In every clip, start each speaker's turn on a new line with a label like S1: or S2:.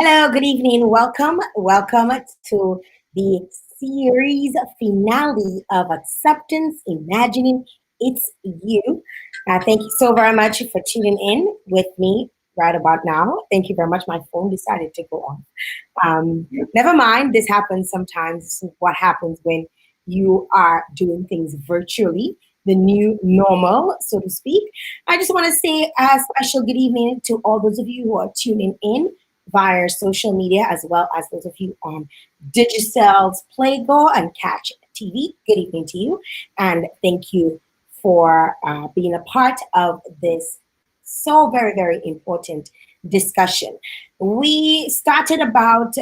S1: Hello, good evening. Welcome to the series finale of Acceptance Imagining It's You. Thank you so very much for tuning in with me right about now. Thank you very much. My phone decided to go off. Never mind, this happens sometimes. This is what happens when you are doing things virtually, the new normal, so to speak. I just want to say a special good evening to all those of you who are tuning in via social media, as well as those of you on Digicel's PlayGo and Catch TV. Good evening to you, and thank you for being a part of this so very, very important discussion. We started about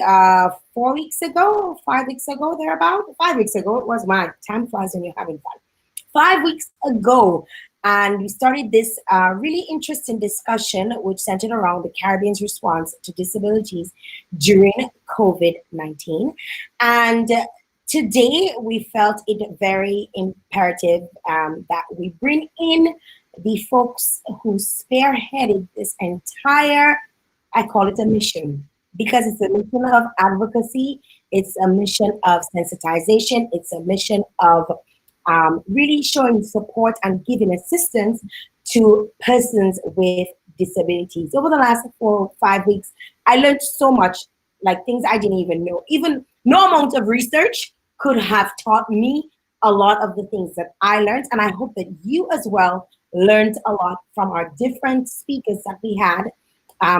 S1: 4 weeks ago, 5 weeks ago, thereabout. 5 weeks ago, it was my time flies when you're having fun. 5 weeks ago, and we started this really interesting discussion, which centered around the Caribbean's response to disabilities during COVID-19. And today, we felt it very imperative that we bring in the folks who spearheaded this entire, I call it a mission, because it's a mission of advocacy, it's a mission of sensitization, it's a mission of really showing support and giving assistance to persons with disabilities. Over the last 4 or 5 weeks, I learned so much, like things I didn't even know. Even no amount of research could have taught me a lot of the things that I learned. And I hope that you as well learned a lot from our different speakers that we had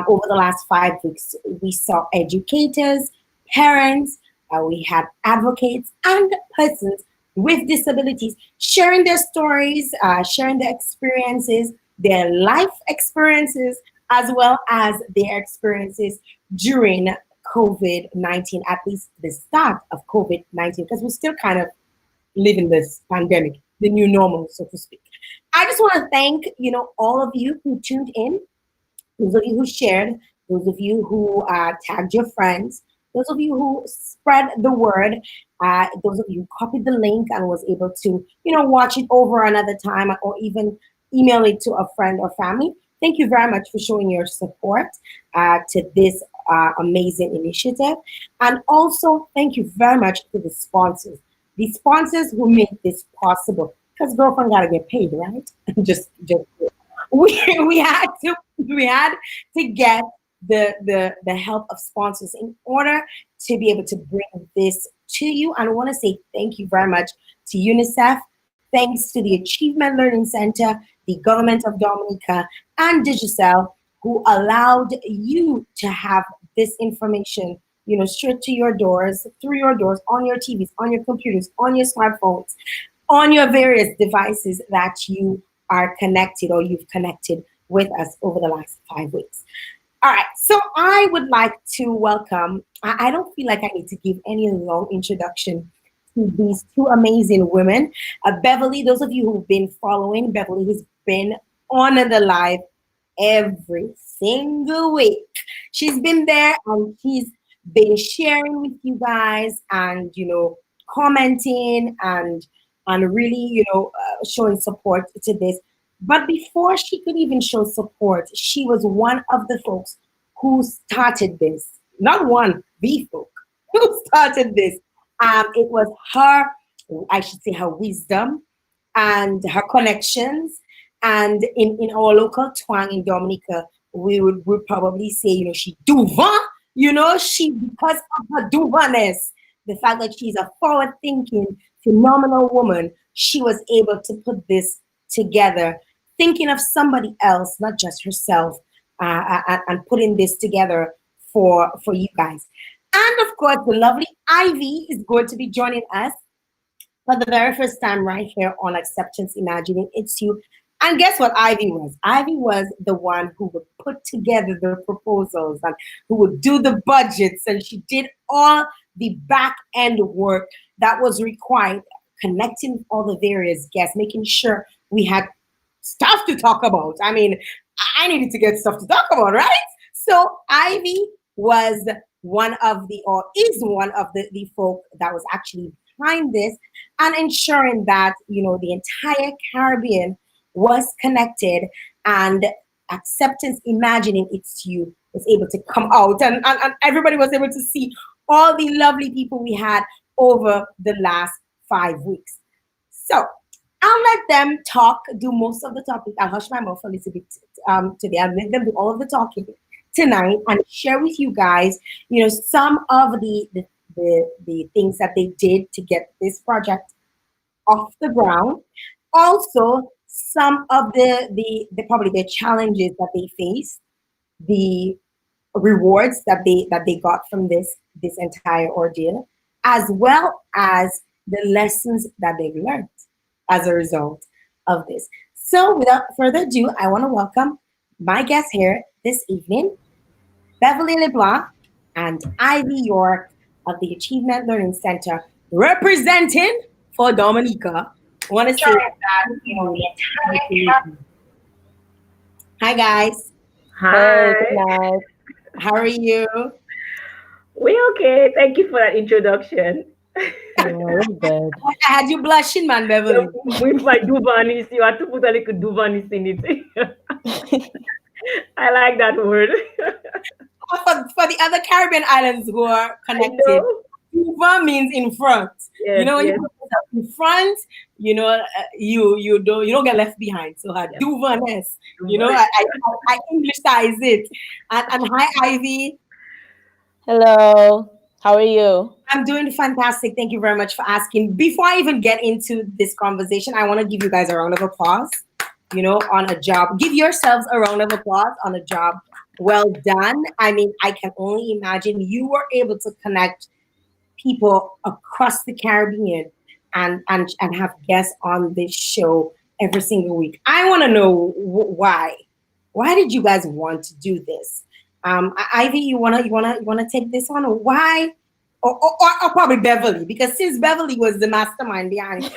S1: over the last 5 weeks. We saw educators, parents, we had advocates, and persons with disabilities sharing their stories, sharing their experiences, their life experiences, as well as their experiences during COVID-19, at least the start of COVID-19, because we're still kind of living this pandemic, the new normal, so to speak. I just want to thank, all of you who tuned in, those of you who shared, those of you who tagged your friends, those of you who spread the word, those of you who copied the link and was able to, watch it over another time or even email it to a friend or family. Thank you very much for showing your support to this amazing initiative. And also, thank you very much to the sponsors who made this possible. Because girlfriend gotta get paid, right? just we had to get the help of sponsors in order to be able to bring this to you. And I want to say thank you very much to UNICEF, thanks to the Achievement Learning Center, the government of Dominica, and Digicel, who allowed you to have this information, straight to your doors, through your doors, on your TVs, on your computers, on your smartphones, on your various devices that you are connected or you've connected with us over the last 5 weeks. All right, so I would like to welcome, I don't feel like I need to give any long introduction to these two amazing women. Beverly, those of you who've been following, Beverly has been on the live every single week. She's been there and she's been sharing with you guys and, commenting and really, showing support to this. But before she could even show support, she was one of the folks who started this. Not one, the folk who started this. It was her, I should say, her wisdom and her connections. And in our local twang in Dominica, we would probably say, she duva, she, because of her duvaness, the fact that she's a forward-thinking, phenomenal woman, she was able to put this together, thinking of somebody else, not just herself, and putting this together for you guys. And of course, the lovely Ivy is going to be joining us for the very first time right here on Acceptance Imagining It's You. And guess what Ivy was? Ivy was the one who would put together the proposals and who would do the budgets, and she did all the back end work that was required, connecting all the various guests, making sure we had stuff to talk about. I mean, I needed to get stuff to talk about, right? So Ivy was one of or is one of the folk that was actually behind this and ensuring that, the entire Caribbean was connected and Acceptance Imagining It's You was able to come out, and everybody was able to see all the lovely people we had over the last 5 weeks. So I'll let them talk, do most of the talking. I'll hush my mouth a little bit today. I'll let them do all of the talking tonight and share with you guys, some of the things that they did to get this project off the ground. Also, some of the probably the challenges that they faced, the rewards that they got from this entire ordeal, as well as the lessons that they've learned as a result of this. So, without further ado, I want to welcome my guests here this evening, Beverly LeBlanc and Ivy York of the Achievement Learning Center, representing for Dominica. I want to say hi, guys.
S2: Hi.
S3: Hey, good night.
S1: How are you?
S2: We okay. Thank you for that introduction.
S3: Yeah, we're good.
S1: I had you blushing, man, Beverly.
S2: With my duvanis, you have to put a little duvanis in it. I like that word.
S1: For the other Caribbean islands who are
S2: I
S1: connected,
S2: know.
S1: Uva means in front.
S2: Yes,
S1: When you
S2: yes.
S1: put yourself in front, you don't get left behind. So her
S2: Yeah.
S1: duvaness, I Englishtize it. And hi, Ivy.
S3: Hello. How are you?
S1: I'm doing fantastic. Thank you very much for asking. Before I even get into this conversation, I want to give you guys a round of applause, on a job. Give yourselves a round of applause on a job well done. I mean, I can only imagine you were able to connect people across the Caribbean and have guests on this show every single week. I want to know why. Why did you guys want to do this? Ivy, you wanna take this on? Or why? Or probably Beverly, because since Beverly was the mastermind behind it,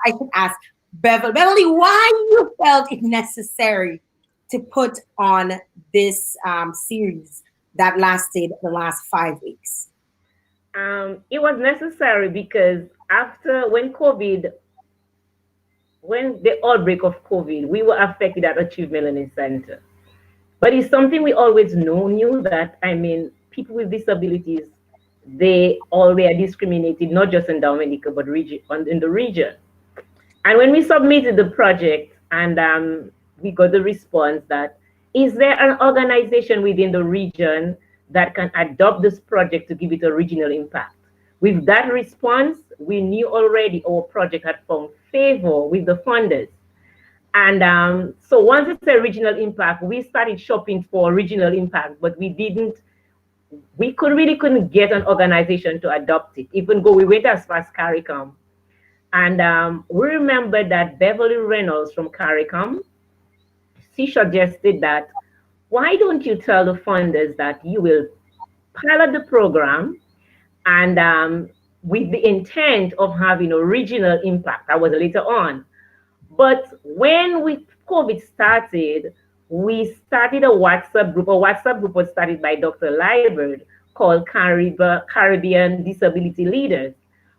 S1: I could ask Beverly. Beverly, why you felt it necessary to put on this series that lasted the last 5 weeks?
S2: It was necessary because after when the outbreak of COVID, we were affected at Achievement Learning Center. But it's something we always knew that, people with disabilities, they all were discriminated, not just in Dominica, but in the region. And when we submitted the project and we got the response that, is there an organization within the region that can adopt this project to give it a regional impact? With that response, we knew already our project had found favor with the funders. And so once it's a regional impact, we started shopping for regional impact, but we couldn't get an organization to adopt it, even though we went as far as CARICOM. And we remember that Beverly Reynolds from CARICOM, she suggested that, why don't you tell the funders that you will pilot the program and with the intent of having a regional impact. That was later on. But when COVID started, we started a WhatsApp group. A WhatsApp group was started by Dr. Liebert called Caribbean Disability Leaders.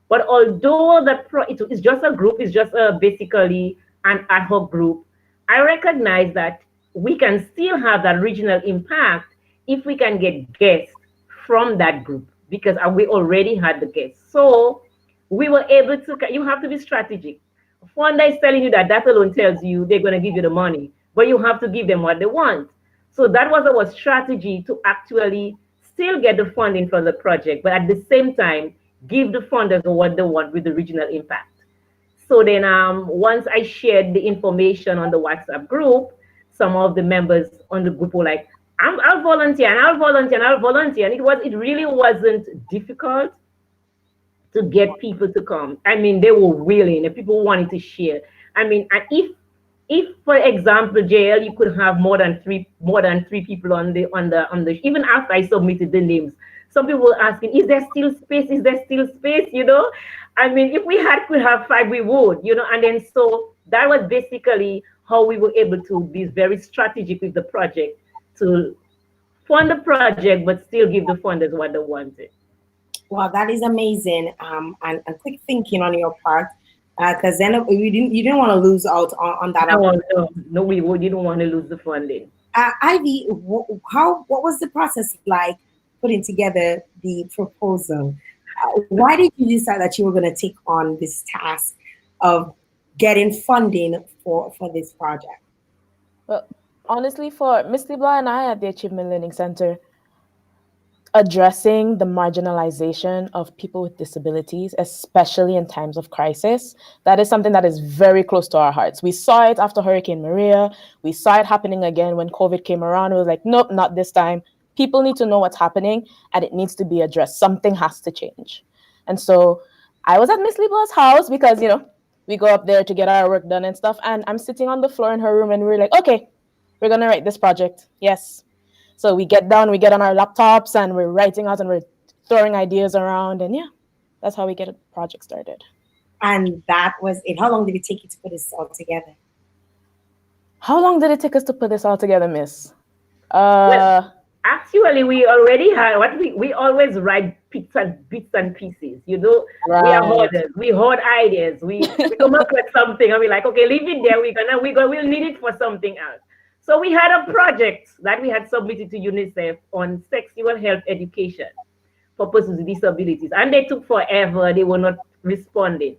S2: But although it's just a group, it's just basically an ad hoc group, I recognize that we can still have that regional impact if we can get guests from that group, because we already had the guests. So we were able to, you have to be strategic. Funder is telling you that alone tells you they're going to give you the money, but you have to give them what they want. So that was our strategy to actually still get the funding for the project, but at the same time, give the funders what they want with the regional impact. So then once I shared the information on the WhatsApp group, some of the members on the group were like, I'll volunteer and I'll volunteer and I'll volunteer. And it really wasn't difficult to get people to come. I mean, they were willing and people wanted to share. I mean, and if for example, Jael, you could have more than three people on the even after I submitted the names, some people were asking, is there still space? Is there still space? I mean, if we could have 5, we would, and then so that was basically how we were able to be very strategic with the project to fund the project, but still give the funders what they wanted.
S1: Wow, that is amazing. And quick thinking on your part. Because then you didn't want to lose out on that
S2: No,
S1: opportunity.
S2: no, we didn't want to lose the funding.
S1: Ivy, what was the process like putting together the proposal? Why did you decide that you were going to take on this task of getting funding for this project?
S3: Well, honestly, for Miss Libla and I at the Achievement Learning Center, addressing the marginalization of people with disabilities, especially in times of crisis, that is something that is very close to our hearts. We saw it after Hurricane Maria. We saw it happening again when COVID came around. It was like, nope, not this time. People need to know what's happening and it needs to be addressed. Something has to change. And so I was at Miss Libla's house because, we go up there to get our work done and stuff. And I'm sitting on the floor in her room and we're like, okay, we're going to write this project. Yes. So we get down, we get on our laptops, and we're writing out and we're throwing ideas around. And yeah, that's how we get a project started.
S1: And that was it. How long did it take you to put this all together?
S3: How long did it take us to put this all together, Miss?
S2: Well, actually, we already had we always write bits and pieces.
S3: Right.
S2: We are hoarders. We hoard ideas. We come up with something and we're like, okay, leave it there. We'll need it for something else. So we had a project that we had submitted to UNICEF on sexual health education for persons with disabilities, and they took forever. They were not responding.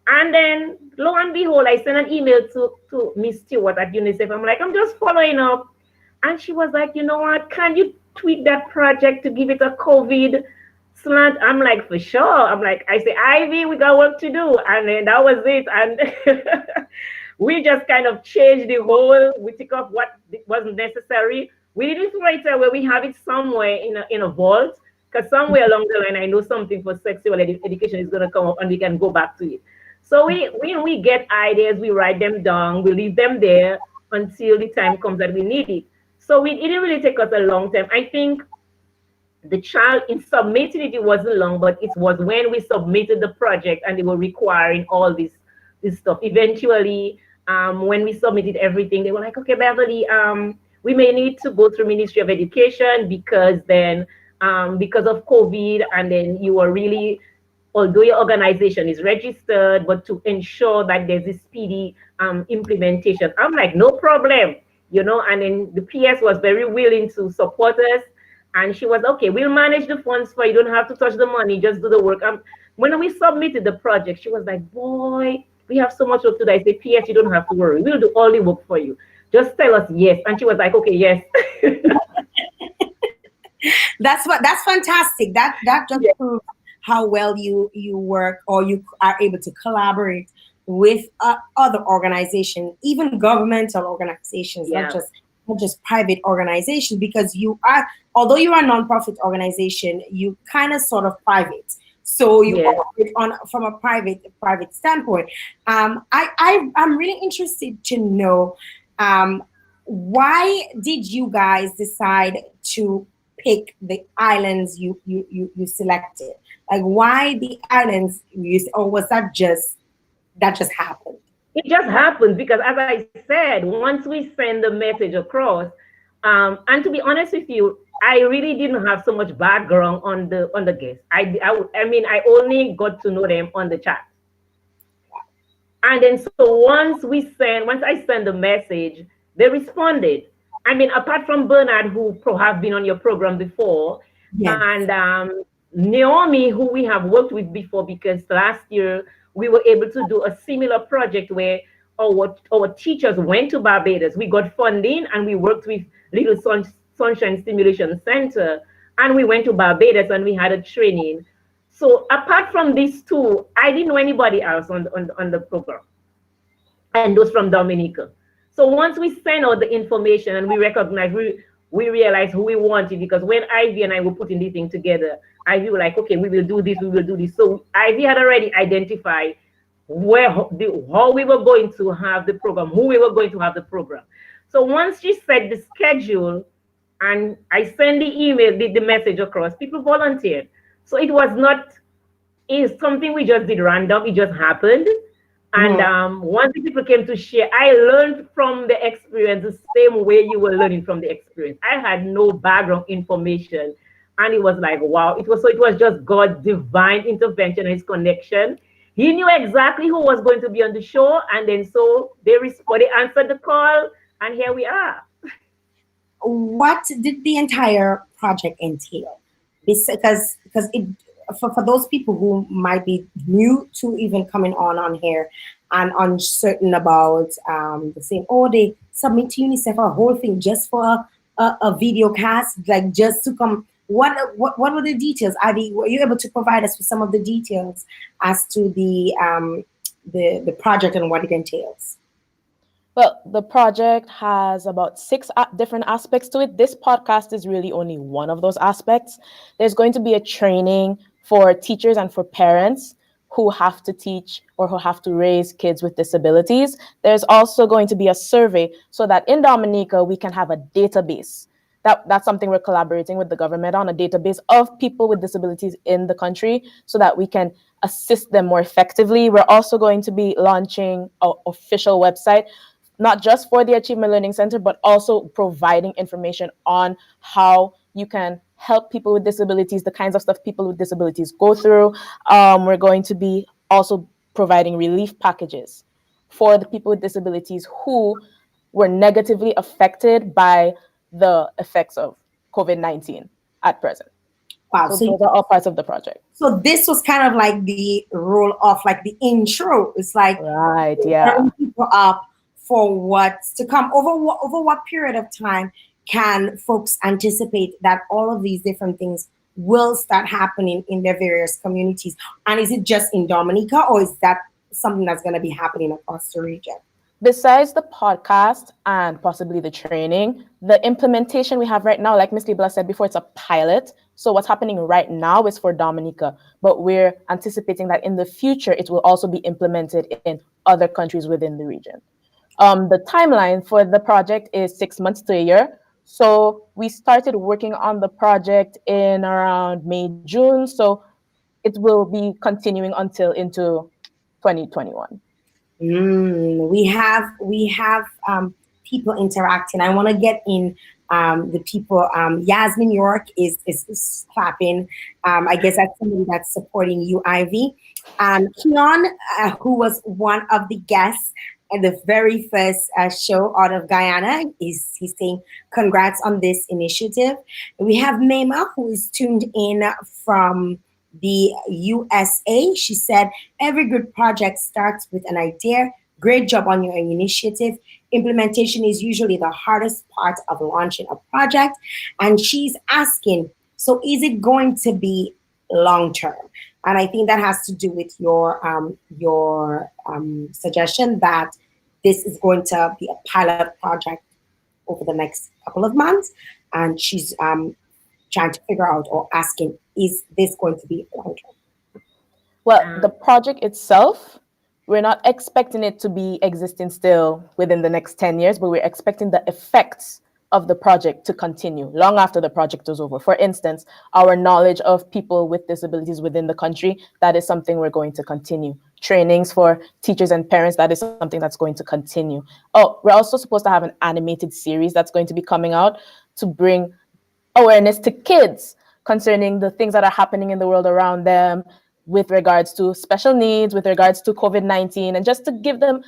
S2: And then, lo and behold, I sent an email to Miss Stewart at UNICEF. I'm like, I'm just following up. And she was like, you know what? Can you tweak that project to give it a COVID slant? I'm like, for sure. I say, Ivy, we got work to do. And then that was it. And we just kind of changed the whole, we took off what wasn't necessary. We didn't throw it away. We have it somewhere in a vault, because somewhere along the line, I know something for sexual education is going to come up and we can go back to it. So when we get ideas, we write them down, we leave them there until the time comes that we need it. So it didn't really take us a long time. I think the child in submitting it wasn't long, but it was when we submitted the project and they were requiring all this stuff. Eventually, when we submitted everything, they were like, okay, Beverly, we may need to go through Ministry of Education because of COVID, and then you are really, although your organization is registered, but to ensure that there's a speedy implementation. I'm like, no problem, and then the PS was very willing to support us. And she was, okay, we'll manage the funds for you. You don't have to touch the money, just do the work. When we submitted the project, she was like, boy, we have so much work to do. I said, PS, you don't have to worry. We'll do all the work for you. Just tell us yes. And she was like, okay, yes.
S1: That's fantastic. That just proves how well you work, or you are able to collaborate with other organizations, even governmental organizations, not just private organizations, because although you are a nonprofit organization, you kind of sort of private. So you operate from a private standpoint. I'm really interested to know, why did you guys decide to pick the islands you selected? Like, why the islands? Or was that just happened?
S2: It just happened because, as I said, once we send the message across, and to be honest with you, I really didn't have so much background on the guests. I only got to know them on the chat. And then so once I sent the message, they responded. Apart from Bernard, who have been on your program before, and Naomi, who we have worked with before, because last year we were able to do a similar project where our teachers went to Barbados. We got funding and we worked with Little Sunshine Stimulation Center, and we went to Barbados and we had a training. So apart from these two, I didn't know anybody else on the program, and those from Dominica. So once we sent out the information and we recognized, we realized who we wanted, because when Ivy and I were putting this thing together, Ivy was like, okay, we will do this. So Ivy had already identified how we were going to have the program, who we were going to have the program. So once she set the schedule and I sent the email, the message across, people volunteered. So it's something we just did random. It just happened. And once the people came to share, I learned from the experience the same way you were learning from the experience. I had no background information. And it was like, wow. It was just God's divine intervention and his connection. he knew exactly who was going to be on the show, and then so they answered the call, and here we are.
S1: What did the entire project entail? Because it, for those people who might be new to even coming on here and uncertain about the same, or they submit to UNICEF a whole thing just for a video cast, like just to come. What were the details? Were you able to provide us with some of the details as to the project and what it entails?
S3: Well, the project has about six different aspects to it. This podcast is really only one of those aspects. There's going to be a training for teachers and for parents who have to teach or who have to raise kids with disabilities. There's also going to be a survey so that in Dominica, we can have a database. That's something we're collaborating with the government on, a database of people with disabilities in the country so that we can assist them more effectively. We're also going to be launching an official website, not just for the Achievement Learning Center, but also providing information on how you can help people with disabilities, the kinds of stuff people with disabilities go through. We're going to be also providing relief packages for the people with disabilities who were negatively affected by the effects of COVID-19 at present.
S1: Wow.
S3: So those are all parts of the project.
S1: So this was kind of like the roll off, like the intro. It's like
S3: right, yeah,
S1: people up for what's to come. Over what period of time can folks anticipate that all of these different things will start happening in their various communities? And is it just in Dominica, or is that something that's going to be happening across the region?
S3: Besides the podcast and possibly the training, the implementation we have right now, like Ms. Libla said before, it's a pilot. So what's happening right now is for Dominica, but we're anticipating that in the future, it will also be implemented in other countries within the region. The timeline for the project is 6 months to a year. So we started working on the project in around May, June. So it will be continuing until into 2021.
S1: We have people interacting. I want to get in the people. Yasmin York is clapping. I guess that's somebody that's supporting UIV. Keon, who was one of the guests at the very first show out of Guyana, he's saying congrats on this initiative. We have Mema, who is tuned in from the USA. She said, every good project starts with an idea. Great job on your initiative. Implementation is usually the hardest part of launching a project. And she's asking, so is it going to be long term? And I think that has to do with your suggestion that this is going to be a pilot project over the next couple of months. And she's trying to figure out or asking, is this going to be long term?
S3: Well, the project itself, we're not expecting it to be existing still within the next 10 years, but we're expecting the effects of the project to continue long after the project is over. For instance, our knowledge of people with disabilities within the country, that is something we're going to continue. Trainings for teachers and parents, that is something that's going to continue. Oh, we're also supposed to have an animated series that's going to be coming out to bring awareness to kids concerning the things that are happening in the world around them with regards to special needs, with regards to COVID-19, and just to give them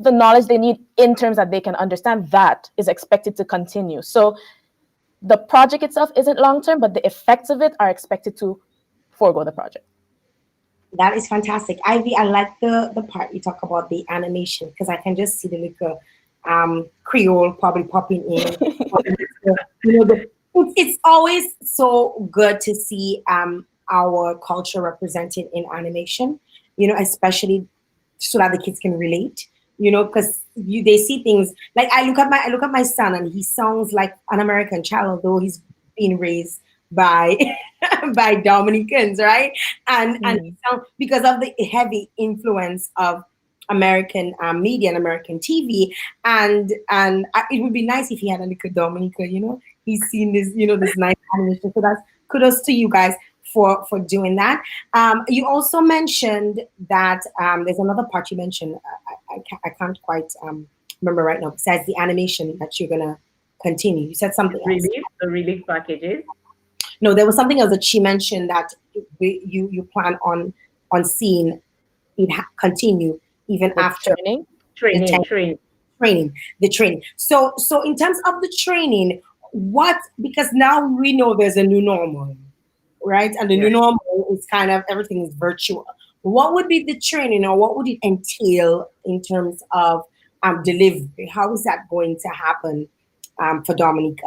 S3: the knowledge they need in terms that they can understand. That is expected to continue. So the project itself isn't long-term, but the effects of it are expected to forego the project.
S1: That is fantastic. Ivy, I like the part you talk about the animation, because I can just see the little Creole probably popping in. It's always so good to see our culture represented in animation, especially so that the kids can relate, because they see things like I look at my son, and he sounds like an American child, although he's being raised by by Dominicans, right? And because of the heavy influence of American media and American TV, and it would be nice if he had a little Dominica, he's seen this, this nice animation. So that's kudos to you guys for doing that. You also mentioned that there's another part you mentioned. I can't quite remember right now. Besides the animation that you're gonna continue, you said something else.
S2: The relief packages.
S1: No, there was something else that she mentioned that you plan on seeing it continue even
S3: With
S1: after
S3: training?
S1: the
S2: Training.
S1: training, the training. So in terms of the training, what, because now we know there's a new normal, right? And the
S2: Yeah.
S1: new normal is kind of everything is virtual. What would be the training, or what would it entail in terms of delivery? How is that going to happen for Dominica?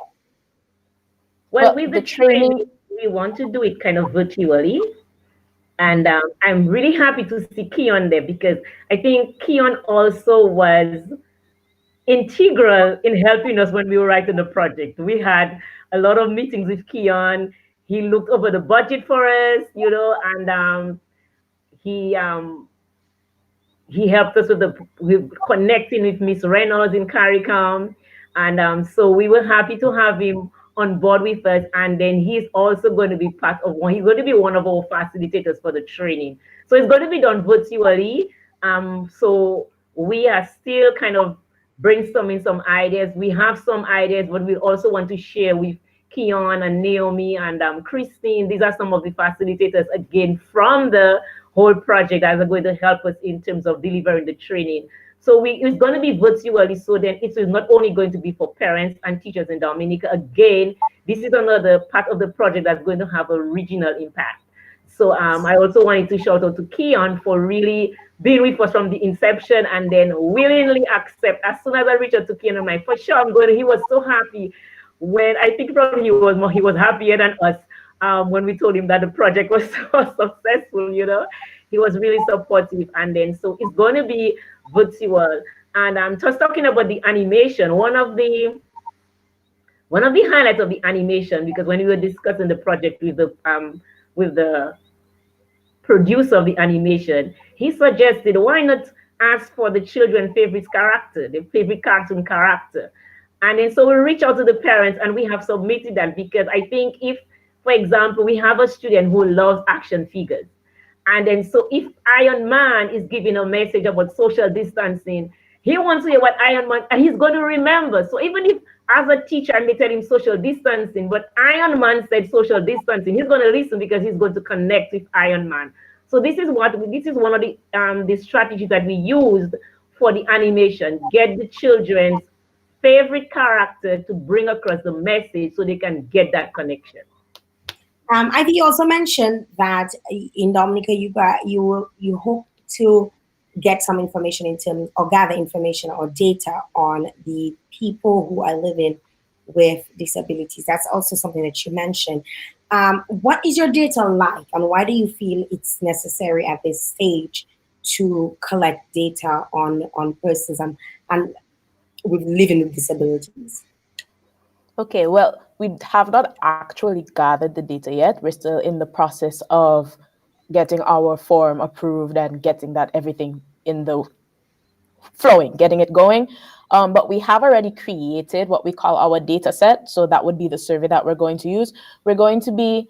S2: Well,
S3: Well,
S2: with
S3: the
S2: the training,
S3: training,
S2: we want to do it kind of virtually. And I'm really happy to see Keon there because I think Keon also was integral in helping us when we were writing the project. We had a lot of meetings with Keon. He looked over the budget for us, and he um, he helped us with connecting with Miss Reynolds in CARICOM. And so we were happy to have him on board with us. And then he's also going to be he's going to be one of our facilitators for the training. So it's going to be done virtually. So we are still kind of brainstorming some ideas. We have some ideas, but we also want to share with Keon and Naomi and Christine. These are some of the facilitators again from the whole project that are going to help us in terms of delivering the training. So it's going to be virtually, so then it is not only going to be for parents and teachers in Dominica. Again, this is another part of the project that's going to have a regional impact. So I also wanted to shout out to Keon for really being with us from the inception and then willingly accept. As soon as I reached out to Keon, I'm like, for sure, I'm going. He was so happy when I think probably he was happier than us when we told him that the project was so successful. He was really supportive. And then so it's going to be virtual. And just talking about the animation, one of the highlights of the animation, because when we were discussing the project with the producer of the animation, he suggested why not ask for the children's favorite character, the favorite cartoon character. And then so we reach out to the parents and we have submitted that because I think if, for example, we have a student who loves action figures. And then so if Iron Man is giving a message about social distancing, he wants to hear what Iron Man, and he's going to remember. So even if as a teacher I may tell him social distancing, but Iron Man said social distancing, he's going to listen because he's going to connect with Iron Man. So this is one of the strategies that we used for the animation. Get the children's favorite character to bring across the message so they can get that connection.
S1: I think you also mentioned that in Dominica, you hope to get some information in terms, or gather information or data on the people who are living with disabilities. That's also something that you mentioned. What is your data like, and why do you feel it's necessary at this stage to collect data on persons and with living with disabilities?
S3: okay, well, we have not actually gathered the data yet. We're still in the process of getting our form approved and getting that everything in the flowing, getting it going. But we have already created what we call our data set. So that would be the survey that we're going to use. We're going to be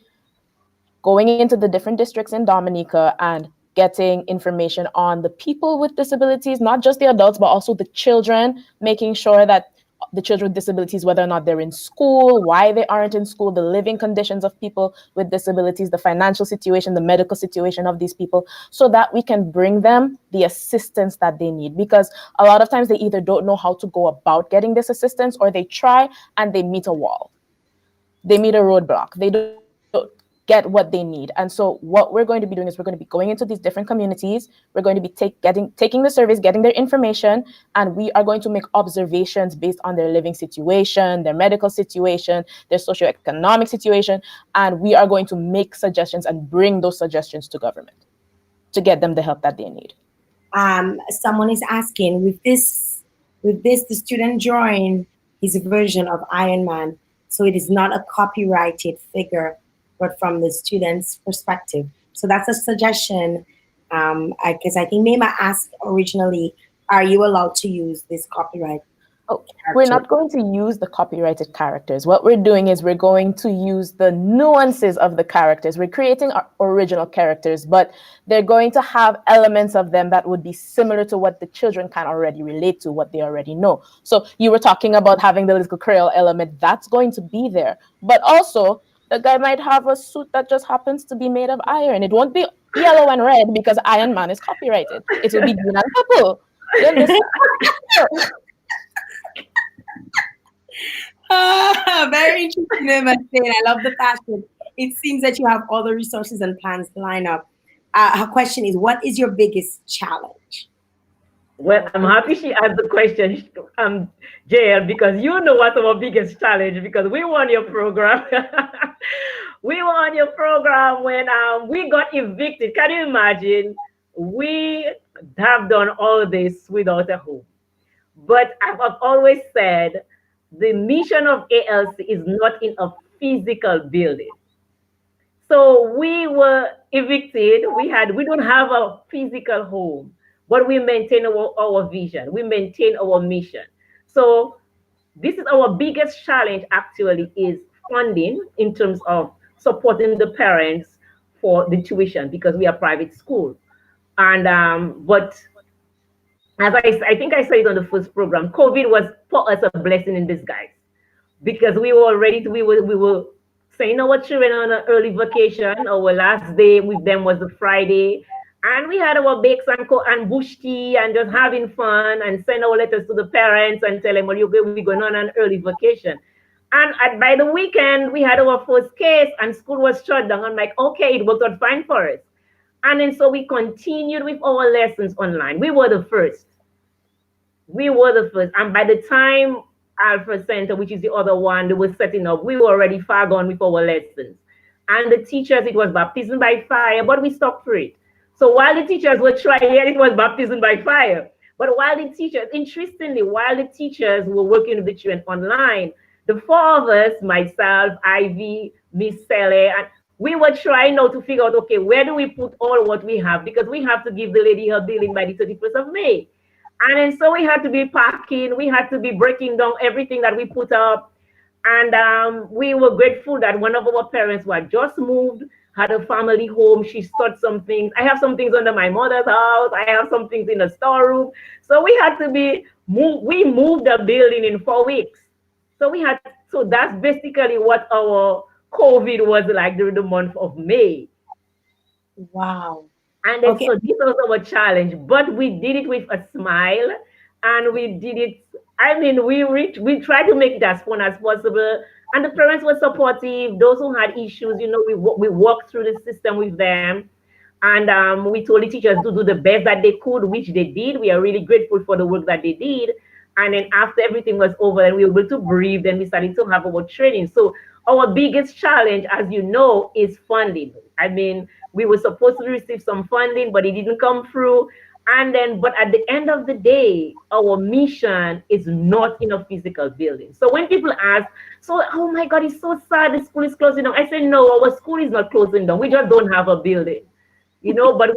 S3: going into the different districts in Dominica and getting information on the people with disabilities, not just the adults, but also the children, making sure that the children with disabilities, whether or not they're in school, why they aren't in school, the living conditions of people with disabilities, the financial situation, the medical situation of these people, so that we can bring them the assistance that they need. Because a lot of times they either don't know how to go about getting this assistance, or they try and they meet a wall. They meet a roadblock. They don't get what they need. And so what we're going to be doing is we're going to be going into these different communities. We're going to be taking the surveys, getting their information, and we are going to make observations based on their living situation, their medical situation, their socioeconomic situation, and we are going to make suggestions and bring those suggestions to government to get them the help that they need.
S1: Someone is asking, with this the student drawing his version of Iron Man, so it is not a copyrighted figure but from the student's perspective. So that's a suggestion, because I think Mema asked originally, are you allowed to use this copyright
S3: Oh, we're
S1: character?
S3: not going to use the copyrighted characters. What we're doing is we're going to use the nuances of the characters. We're creating our original characters, but they're going to have elements of them that would be similar to what the children can already relate to, what they already know. So you were talking about having the little Creole element, that's going to be there. But also, The guy might have a suit that just happens to be made of iron. It won't be yellow and red because Iron Man is copyrighted. It will be green and purple. You understand?
S1: Very interesting, Martin. I love the passion. It seems that you have all the resources and plans to line up. Her question is, what is your biggest challenge?
S2: Well, I'm happy she asked the question, Jael, because you know what's our biggest challenge because we won your program. We won your program when we got evicted. Can you imagine? We have done all this without a home. But I've always said the mission of ALC is not in a physical building. So we were evicted. We don't have a physical home, but we maintain our vision. We maintain our mission. So this is our biggest challenge actually is funding in terms of supporting the parents for the tuition because we are private school. And but as I think I said it on the first program, COVID was for us a blessing in disguise because we were ready to, we were sending our children on an early vacation. Our last day with them was the Friday, and we had our bakes and bush tea and just having fun and send our letters to the parents and tell them, well, we're going on an early vacation. And by the weekend, we had our first case and school was shut down. I'm like, okay, it worked out fine for us. And then so we continued with our lessons online. We were the first. We were the first. And by the time Alpha Center, which is the other one that was setting up, we were already far gone with our lessons. And the teachers, it was baptism by fire, but we stuck for it. So while the teachers were trying, it was baptism by fire. But while the teachers, interestingly, while the teachers were working with the children online, the four of us, myself, Ivy, Miss Sally, and we were trying now to figure out, okay, where do we put all what we have? Because we have to give the lady her billing by the 31st of May. And then so we had to be packing, we had to be breaking down everything that we put up. And we were grateful that one of our parents who had just moved, had a family home. She stored some things. I have some things under my mother's house. I have some things in the storeroom. So we had to we moved the building in 4 weeks. So that's basically what our COVID was like during the month of May.
S1: Wow.
S2: And then, so this was our challenge, but we did it with a smile, and we did it. I mean, we tried to make it as fun as possible, and the parents were supportive. Those who had issues, we walked through the system with them, and we told the teachers to do the best that they could, which they did. We are really grateful for the work that they did. And then after everything was over and we were able to breathe, then we started to have our training. So our biggest challenge, as you know, is funding. I mean, we were supposed to receive some funding, but it didn't come through. But at the end of the day, our mission is not in a physical building. So when people ask, so, oh my God, it's so sad the school is closing down. I say, no, our school is not closing down. We just don't have a building, but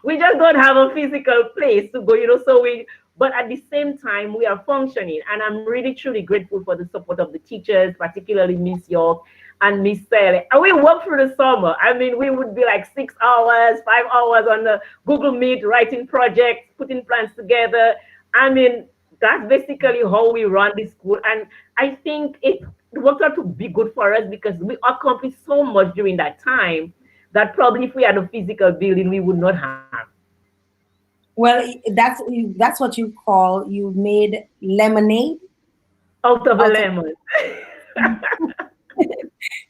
S2: we just don't have a physical place to go, but at the same time, we are functioning. And I'm really, truly grateful for the support of the teachers, particularly Miss York and Miss Sally. And we worked through the summer. I mean, we would be like 6 hours, 5 hours on the Google Meet, writing projects, putting plans together. I mean, that's basically how we run the school. And I think it worked out to be good for us because we accomplished so much during that time that probably if we had a physical building, we would not have.
S1: Well, that's what you made lemonade
S2: out of a lemon.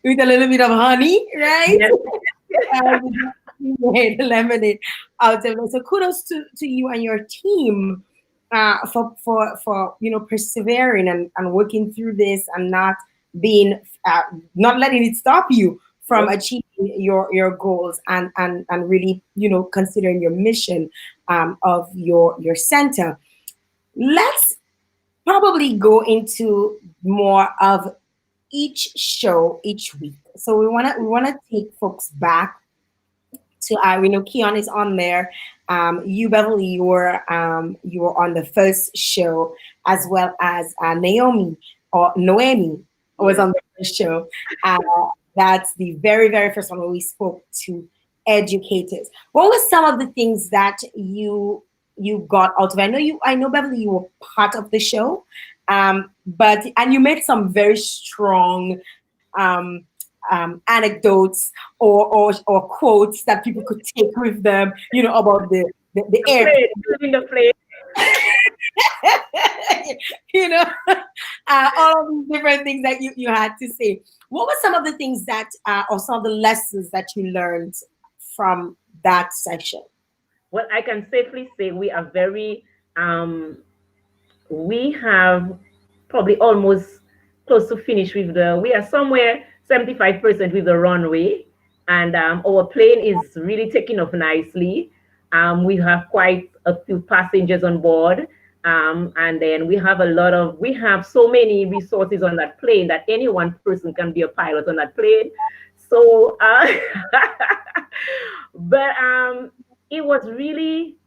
S1: With a little bit of honey, right?
S2: Yes.
S1: You made lemonade out of it. So kudos to you and your team for persevering and working through this and not not letting it stop you from achieving your goals and really considering your mission of your center. Let's probably go into more of each show each week. So we wanna take folks back to we know Keon is on there. You, Beverly, you were on the first show, as well as Noemi was on the first show. That's the very, very first one where we spoke to educators. What were some of the things that you got out of it? I know Beverly, you were part of the show, but you made some very strong anecdotes or quotes that people could take with them, about the
S2: The
S1: air.
S2: plane, building the plane.
S1: you know, all of these different things that you had to say. What were some of the things that, or some of the lessons that you learned from that session?
S2: Well, I can safely say we are very, we have probably almost close to finish with we are somewhere 75% with the runway, and our plane is really taking off nicely. We have quite a few passengers on board. And then we have so many resources on that plane that any one person can be a pilot on that plane. So, but it was really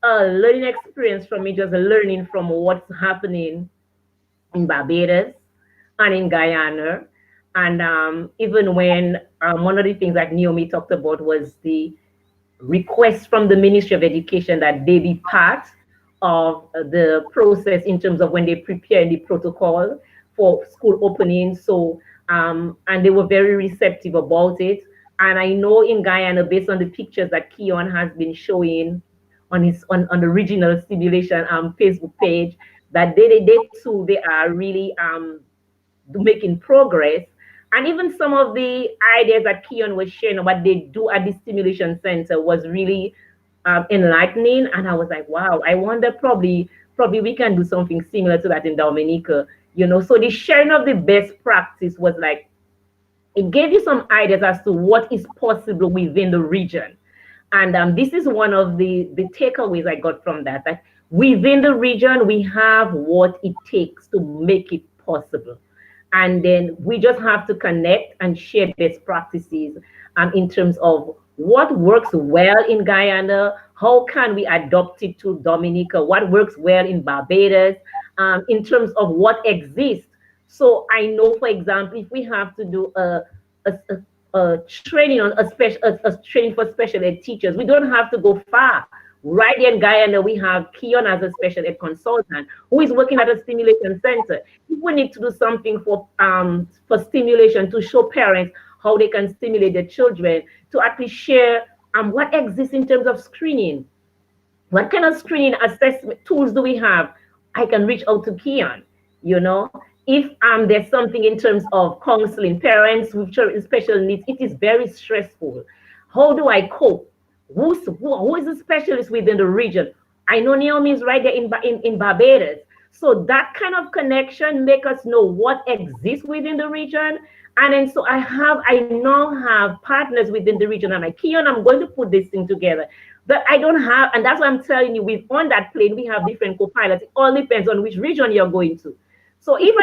S2: a learning experience for me, just learning from what's happening in Barbados and in Guyana. And even when one of the things that Naomi talked about was the request from the Ministry of Education that they be part of the process in terms of when they prepare the protocol for school opening. So, and they were very receptive about it. And I know in Guyana, based on the pictures that Keon has been showing on the regional stimulation Facebook page, that they too, they are really making progress. And even some of the ideas that Keon was sharing, what they do at the stimulation center, was really enlightening. And I was like, wow, I wonder, probably we can do something similar to that in Dominica. So the sharing of the best practice was like, it gave you some ideas as to what is possible within the region. And this is one of the takeaways I got from that within the region, we have what it takes to make it possible. And then we just have to connect and share best practices in terms of what works well in Guyana, how can we adopt it to Dominica, what works well in Barbados, in terms of what exists. So I know, for example, if we have to do a training on a training for special ed teachers, we don't have to go far. Right here in Guyana, we have Keon as a special ed consultant who is working at a stimulation center. If we need to do something for stimulation to show parents how they can stimulate their children, to actually share what exists in terms of screening. What kind of screening assessment tools do we have? I can reach out to Keon, If there's something in terms of counseling parents with special needs, it is very stressful. How do I cope? Who is a specialist within the region? I know Naomi is right there in Barbados. So that kind of connection make us know what exists within the region. And then so I now have partners within the region. I'm like, Keon, I'm going to put this thing together. But I don't have, and that's what I'm telling you, on that plane, we have different co-pilots. It all depends on which region you're going to. So if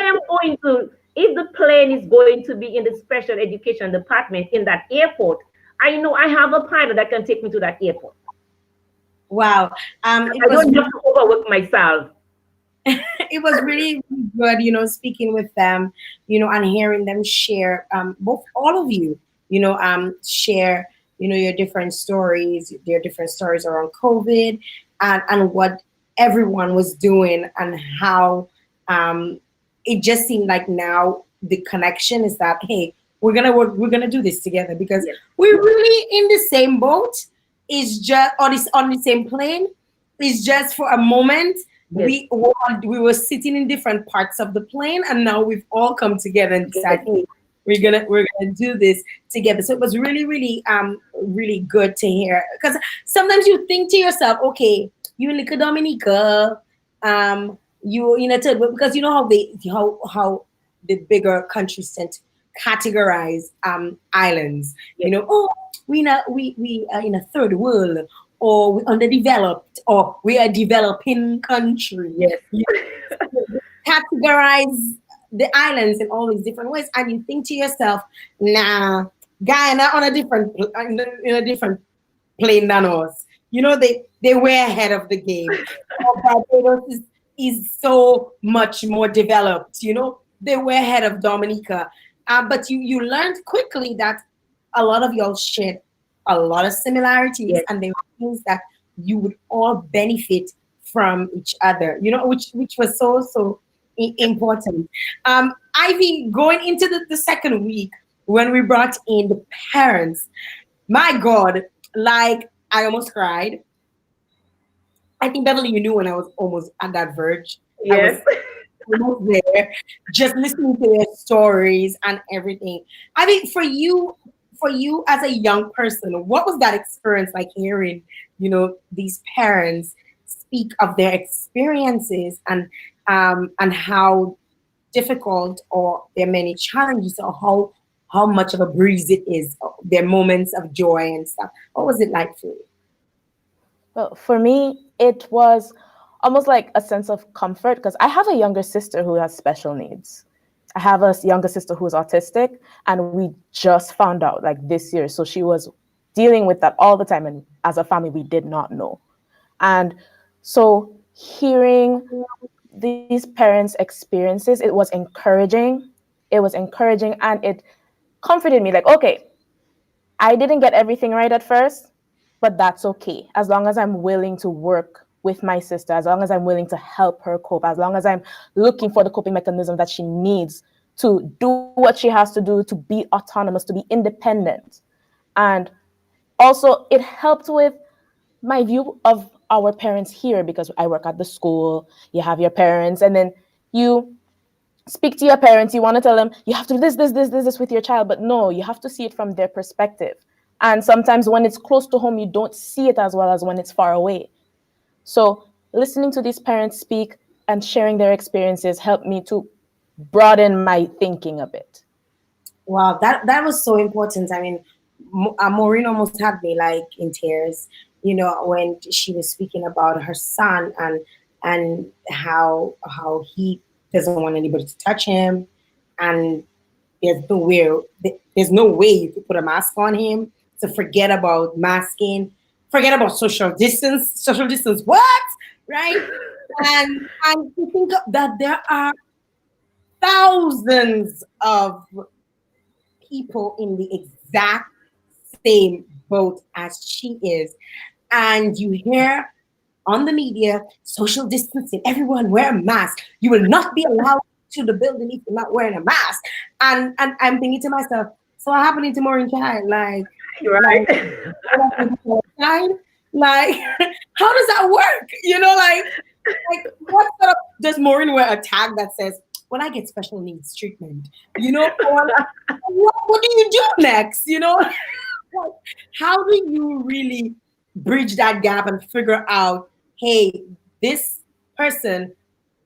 S2: the plane is going to be in the special education department in that airport, I know I have a pilot that can take me to that airport.
S1: Wow.
S2: I don't have to overwork myself.
S1: It was really, really good, speaking with them, and hearing them share, all of you, share, your different stories, their different stories around COVID, and what everyone was doing, and how it just seemed like now the connection is that, hey, we're gonna do this together, because we're really in the same boat. It's just on the same plane. It's just for a moment. Yes. We were sitting in different parts of the plane, and now we've all come together and decided, hey, we're gonna do this together. So it was really, really, really good to hear, because sometimes you think to yourself, okay, you in Dominica, because you know how the bigger countries tend to categorize islands.
S2: Yes.
S1: We are in a third world, or we're underdeveloped, or we are a developing country.
S2: Yes.
S1: Categorize the islands in all these different ways, and you think to yourself, nah, Guyana on a different in a different plane than us. They were ahead of the game. Barbados is so much more developed. They were ahead of Dominica, but you learned quickly that a lot of y'all shared a lot of similarities, yes. And there were things that you would all benefit from each other, which was so important. Ivy, going into the second week when we brought in the parents, my God, like I almost cried. I think Beverly, you knew when I was almost at that verge. I was
S2: Yes.
S1: almost there, just listening to their stories and everything. I mean, for you as a young person, what was that experience like hearing, these parents speak of their experiences and how difficult or their many challenges or how much of a breeze it is, their moments of joy and stuff. What was it like for you?
S3: Well, for me, it was almost like a sense of comfort because I have a younger sister who has special needs. I have a younger sister who is autistic, and we just found out like this year. So she was dealing with that all the time. And as a family, we did not know. And so hearing these parents' experiences, it was encouraging. It was encouraging and it comforted me like, okay, I didn't get everything right at first, but that's okay. As long as I'm willing to work with my sister, as long as I'm willing to help her cope, as long as I'm looking for the coping mechanism that she needs to do what she has to do to be autonomous, to be independent. And also, it helped with my view of our parents here because I work at the school, you have your parents, and then you speak to your parents, you want to tell them you have to do this with your child, but no, you have to see it from their perspective. And sometimes when it's close to home, you don't see it as well as when it's far away. So listening to these parents speak and sharing their experiences helped me to broaden my thinking a bit.
S1: Wow, that was so important. I mean, Maureen almost had me like in tears, when she was speaking about her son and how he doesn't want anybody to touch him, and there's no way you could put a mask on him. So forget about masking, forget about social distance. What, right? And to think that there are thousands of people in the exact same boat as she is. And you hear on the media, social distancing, everyone wear a mask. You will not be allowed to the building if you're not wearing a mask. And I'm thinking to myself, so what happened to Maureen Child?
S2: You're
S1: Like,
S2: right.
S1: child? Like, how does that work? What sort of, does Maureen wear a tag that says, when I get special needs treatment, or what do you do next? Like, how do you really bridge that gap and figure out, hey, this person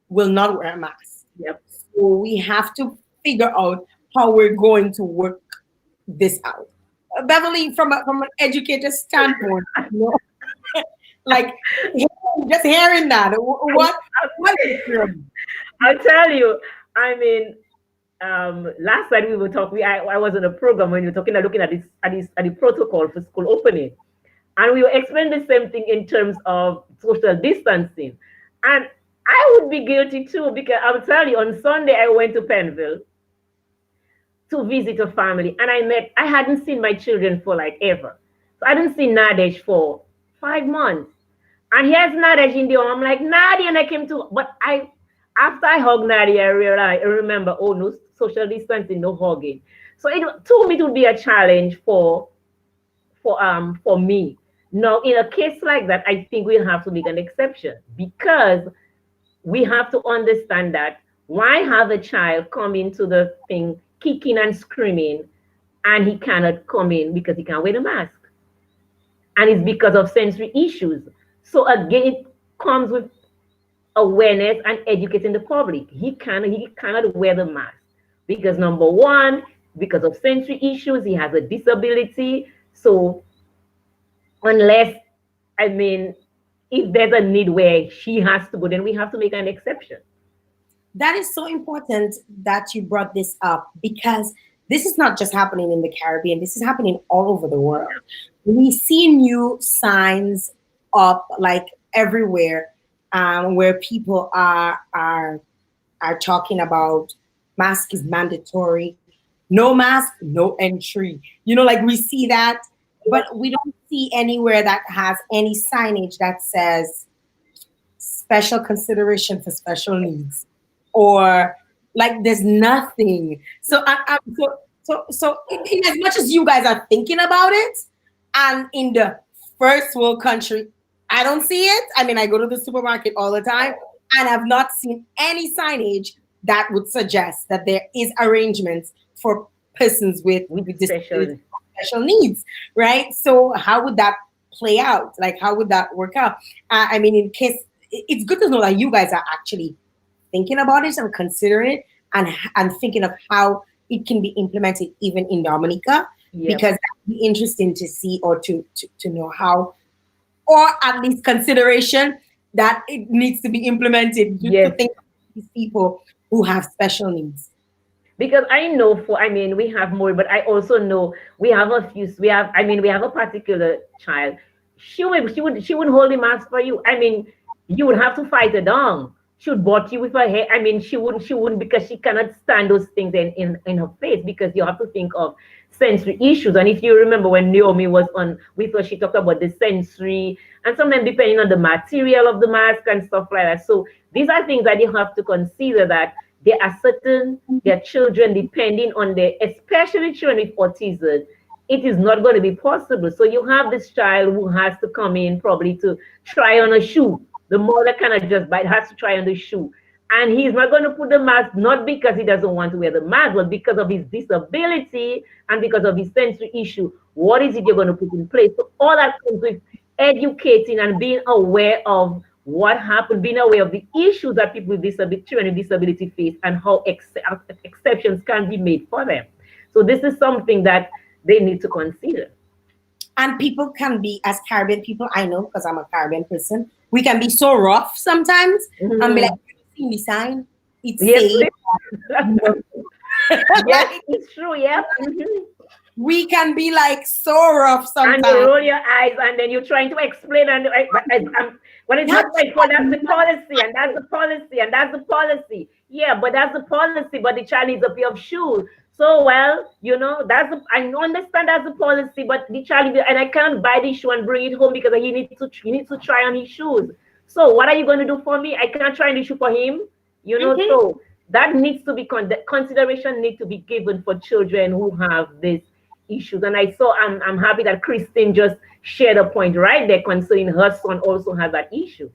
S1: will not wear a mask.
S2: Yep.
S1: So we have to figure out how we're going to work this out. Beverly, from an educator standpoint, like just hearing that, what is it?
S2: I'll tell you. I mean, last night we were talking. I was on a program when we were talking, looking at the protocol for school opening, and we were explaining the same thing in terms of social distancing. And I would be guilty too because I'll tell you. On Sunday, I went to Penville to visit a family, and I hadn't seen my children for like ever. So I didn't see Nadesh for 5 months. And here's Nadesh in the home. I'm like, Nadia, and I came to, but after I hugged Nadia, I remember, oh, no social distancing, no hugging. So to me, it would be a challenge for me. Now, in a case like that, I think we'll have to make an exception because we have to understand that why have a child come into the thing kicking and screaming and he cannot come in because he can't wear the mask? And it's because of sensory issues. So again, it comes with awareness and educating the public. He cannot wear the mask because number one, because of sensory issues, he has a disability. So unless, I mean, if there's a need where she has to go, then we have to make an exception.
S1: That is so important that you brought this up because this is not just happening in the Caribbean. This is happening all over the world. We see new signs up like everywhere, where people are talking about mask is mandatory, no mask, no entry. Like we see that, but we don't see anywhere that has any signage that says special consideration for special needs. or like there's nothing. So in as much as you guys are thinking about it, and in the first world country, I don't see it. I mean, I go to the supermarket all the time, and I've not seen any signage that would suggest that there is arrangements for persons with disabilities, special needs, right? So how would that play out? Like, how would that work out? I mean, in case it's good to know that you guys are actually thinking about it and considering it, and thinking of how it can be implemented even in Dominica, because that would be interesting to see, or to know how, or at least consideration that it needs to be implemented, to think of these people who have special needs.
S2: Because I know we have more, but I also know we have a few. We have a particular child. She would hold the mask for you. I mean, you would have to fight her down. She would bot you with her hair. I mean, she wouldn't, because she cannot stand those things in her face, because you have to think of sensory issues. And if you remember when Naomi was on with us, she talked about the sensory, and sometimes depending on the material of the mask and stuff like that. So these are things that you have to consider, that there are children, depending on especially children with autism, it is not going to be possible. So you have this child who has to come in probably to try on a shoe. The mother cannot just buy, has to try on the shoe. And he's not going to put the mask, not because he doesn't want to wear the mask, but because of his disability and because of his sensory issue. What is it you're going to put in place? So all that comes with educating and being aware of what happened, being aware of the issues that people with disability face, and how exceptions can be made for them. So this is something that they need to consider.
S1: And people can be, as Caribbean people, I know because I'm a Caribbean person, we can be so rough sometimes, and be like, "You see the sign? It's safe."
S2: Yes, it's true. Yeah.
S1: We can be like so rough sometimes.
S2: And you roll your eyes, and then you're trying to explain, and when it's not like, well, that's the policy, and that's the policy, and that's the policy. Yeah, but that's the policy, but the child needs a pair of shoes. So, well, I understand that's the policy, but the child, and I can't buy the shoe and bring it home because he needs to try on his shoes. So what are you going to do for me? I can't try on the shoe for him, So that needs to be, consideration need to be given for children who have these issues. And I'm happy that Christine just shared a point right there concerning her son also has that issue.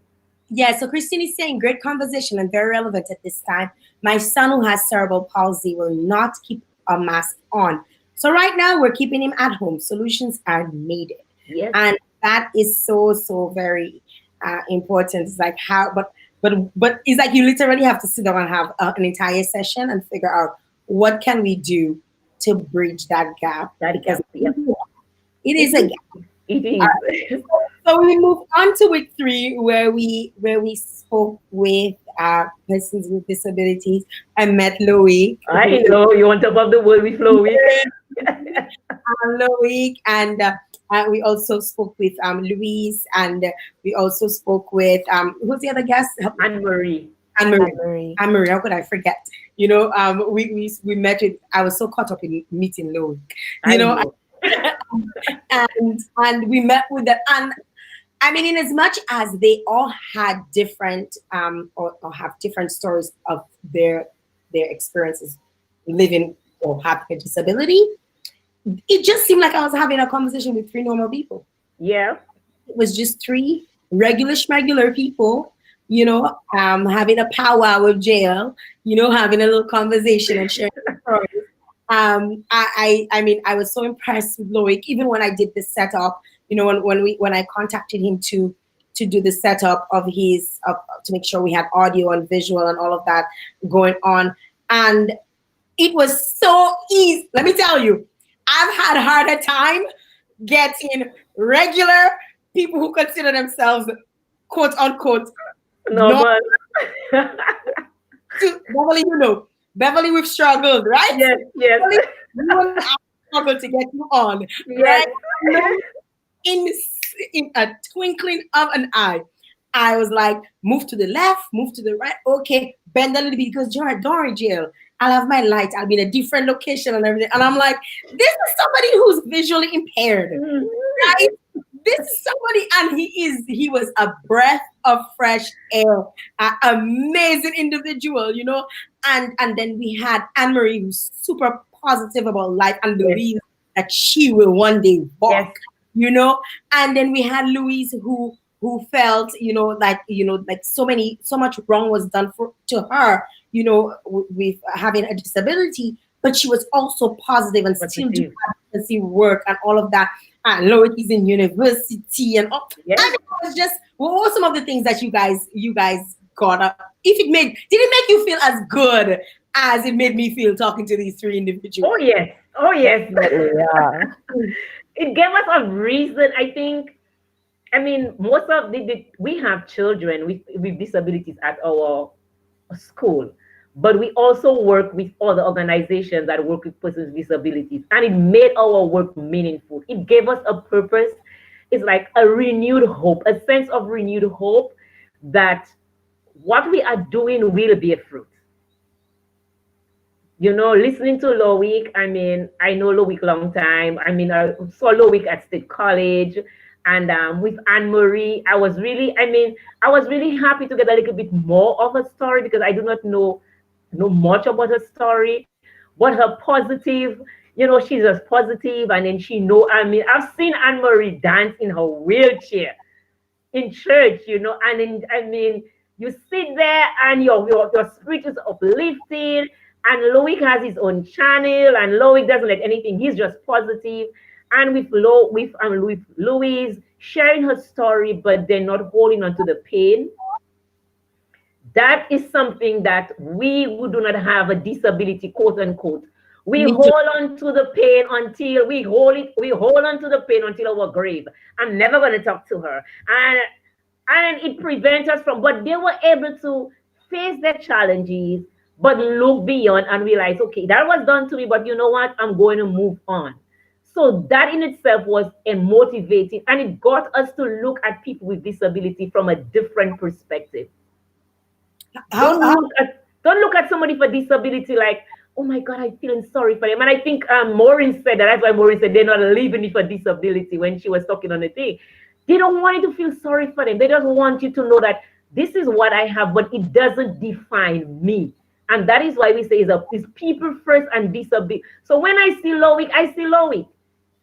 S1: Yeah, so Christine is saying, great conversation and very relevant at this time. My son who has cerebral palsy will not keep a mask on. So right now we're keeping him at home. Solutions are needed.
S2: Yes.
S1: And that is so very important. It's like how, but it's like you literally have to sit down and have an entire session and figure out what can we do to bridge that gap. Because it is a gap.
S2: It is.
S1: So we move on to week 3, where we spoke with persons with disabilities. I met Loic.
S2: I know you on top of the world with Loic.
S1: Loic, and we also spoke with Louise, and we also spoke with who's the other guest?
S2: Anne-Marie.
S1: Anne-Marie. How could I forget? We met with. I was so caught up in meeting Loic. And we met with them, and I mean, in as much as they all had different or have different stories of their experiences living or having a disability, it just seemed like I was having a conversation with 3 normal people.
S2: Yeah,
S1: it was just 3 regular people, having a powwow with Jael, having a little conversation and sharing stories. I mean, I was so impressed with Loic, even when I did the setup, when I contacted him to do the setup of his, to make sure we had audio and visual and all of that going on. And it was so easy. Let me tell you, I've had a harder time getting regular people who consider themselves quote unquote
S2: normal.
S1: Beverly, we've struggled, right?
S2: Yes.
S1: Beverly, we struggled to get you on,
S2: yes.
S1: Right? In a twinkling of an eye, I was like, move to the left, move to the right. Okay, bend a little bit because don't worry, Jael, I'll have my light. I'll be in a different location and everything. And I'm like, this is somebody who's visually impaired, right? This is somebody, and he was a breath of fresh air, amazing individual, you know. And then we had Anne Marie, who's super positive about life and
S2: Yes.
S1: believes that she will one day
S2: Yes.
S1: walk, you know. And then we had Louise, who felt, like so much wrong was done to her, with having a disability, but she was also positive and still do
S2: Positive.
S1: advocacy work and all of that. And Loic is in university and all.
S2: Yes.
S1: I mean, it was just, what were some of the things that you guys got up? Did it make you feel as good as it made me feel talking to these three individuals?
S2: Oh yes. Oh yes.
S3: Definitely, yeah.
S2: It gave us a reason. I think. I mean, most of we have children with disabilities at our school, but we also work with other organizations that work with persons with disabilities, and it made our work meaningful. It gave us a purpose. It's like a renewed hope, a sense of renewed hope that what we are doing will bear fruit. Listening to Loic, I mean, I know Loic long time. I mean, I saw Loic at State College, and with Anne Marie, I was really happy to get a little bit more of her story because I do not know much about her story, but her positive. She's just positive, and then I mean, I've seen Anne Marie dance in her wheelchair in church, and then, I mean, you sit there and your spirit is uplifted. And Loic has his own channel, and Loic doesn't let anything. He's just positive. And with Louise sharing her story, but then not holding on to the pain. That is something that we who do not have a disability, quote unquote, we
S1: Me too.
S2: hold on to the pain until we hold on to the pain until our grave. I'm never going to talk to her. And it prevents us from, but they were able to face their challenges, but look beyond and realize, okay, that was done to me, but you know what? I'm going to move on. So that in itself was a motivating, and it got us to look at people with disability from a different perspective.
S1: How,
S2: Don't
S1: how
S2: look at somebody for disability like, oh my God, I'm feeling sorry for them. And I think Maureen said that. That's why Maureen said they're not leaving you for disability when she was talking on the thing. They don't want you to feel sorry for them. They just want you to know that this is what I have, but it doesn't define me. And that is why we say is people first and disability. So when I see Loic, I see Loic.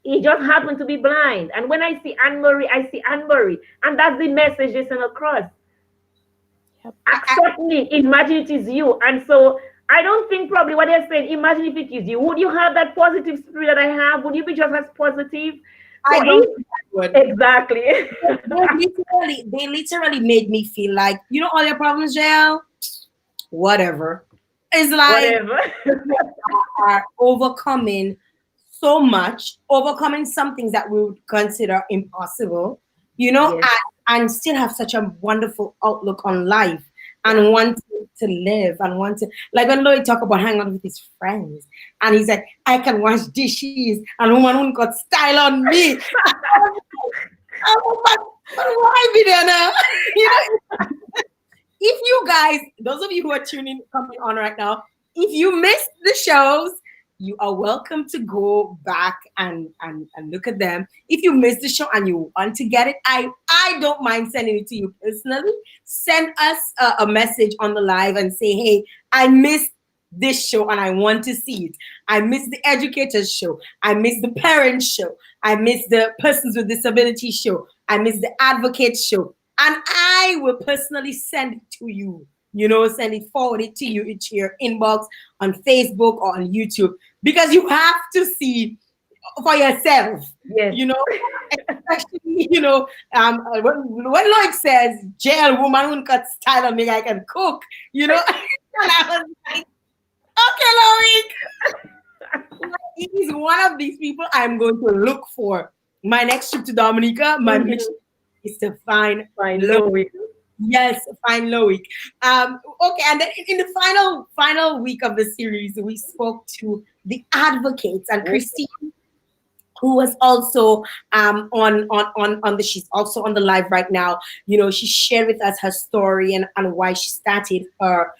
S2: He just happened to be blind. And when I see Anne Marie, I see Anne Marie. And that's the message they send across.
S3: Yep.
S2: Accept me, imagine it is you. And so I don't think probably what they're saying, imagine if it is you. Would you have that positive spirit that I have? Would you be just as positive?
S1: I
S2: So
S1: don't think I would.
S2: exactly.
S1: They literally made me feel like, all your problems, Jael, whatever. It's like
S2: Whatever.
S1: are overcoming so much, overcoming some things that we would consider impossible,
S2: Yes.
S1: and still have such a wonderful outlook on life and want to live and want to, like when Lloyd talk about hanging out with his friends and he's like, I can wash dishes and woman who got style on me. But why be there now? If you guys, those of you who are coming on right now, if you missed the shows, you are welcome to go back and look at them. If you missed the show and you want to get it, I don't mind sending it to you personally. Send us a message on the live and say, hey, I missed this show and I want to see it. I missed the educators show. I missed the parents show. I missed the persons with disability show. I missed the advocates show. And I will personally send it to you. Send it, forward it to you into your inbox on Facebook or on YouTube, because you have to see for yourself.
S2: Yes.
S1: Especially, when Lloyd says, jail woman who cut style on me, I can cook, and I was like, okay, Lloyd. He's one of these people I'm going to look for. My next trip to Dominica, my mission is to find
S2: Loic.
S1: Yes, find Loic. Okay, and then in the final week of the series, we spoke to the advocates and Christine, who was also on the she's also on the live right now. She shared with us her story and why she started her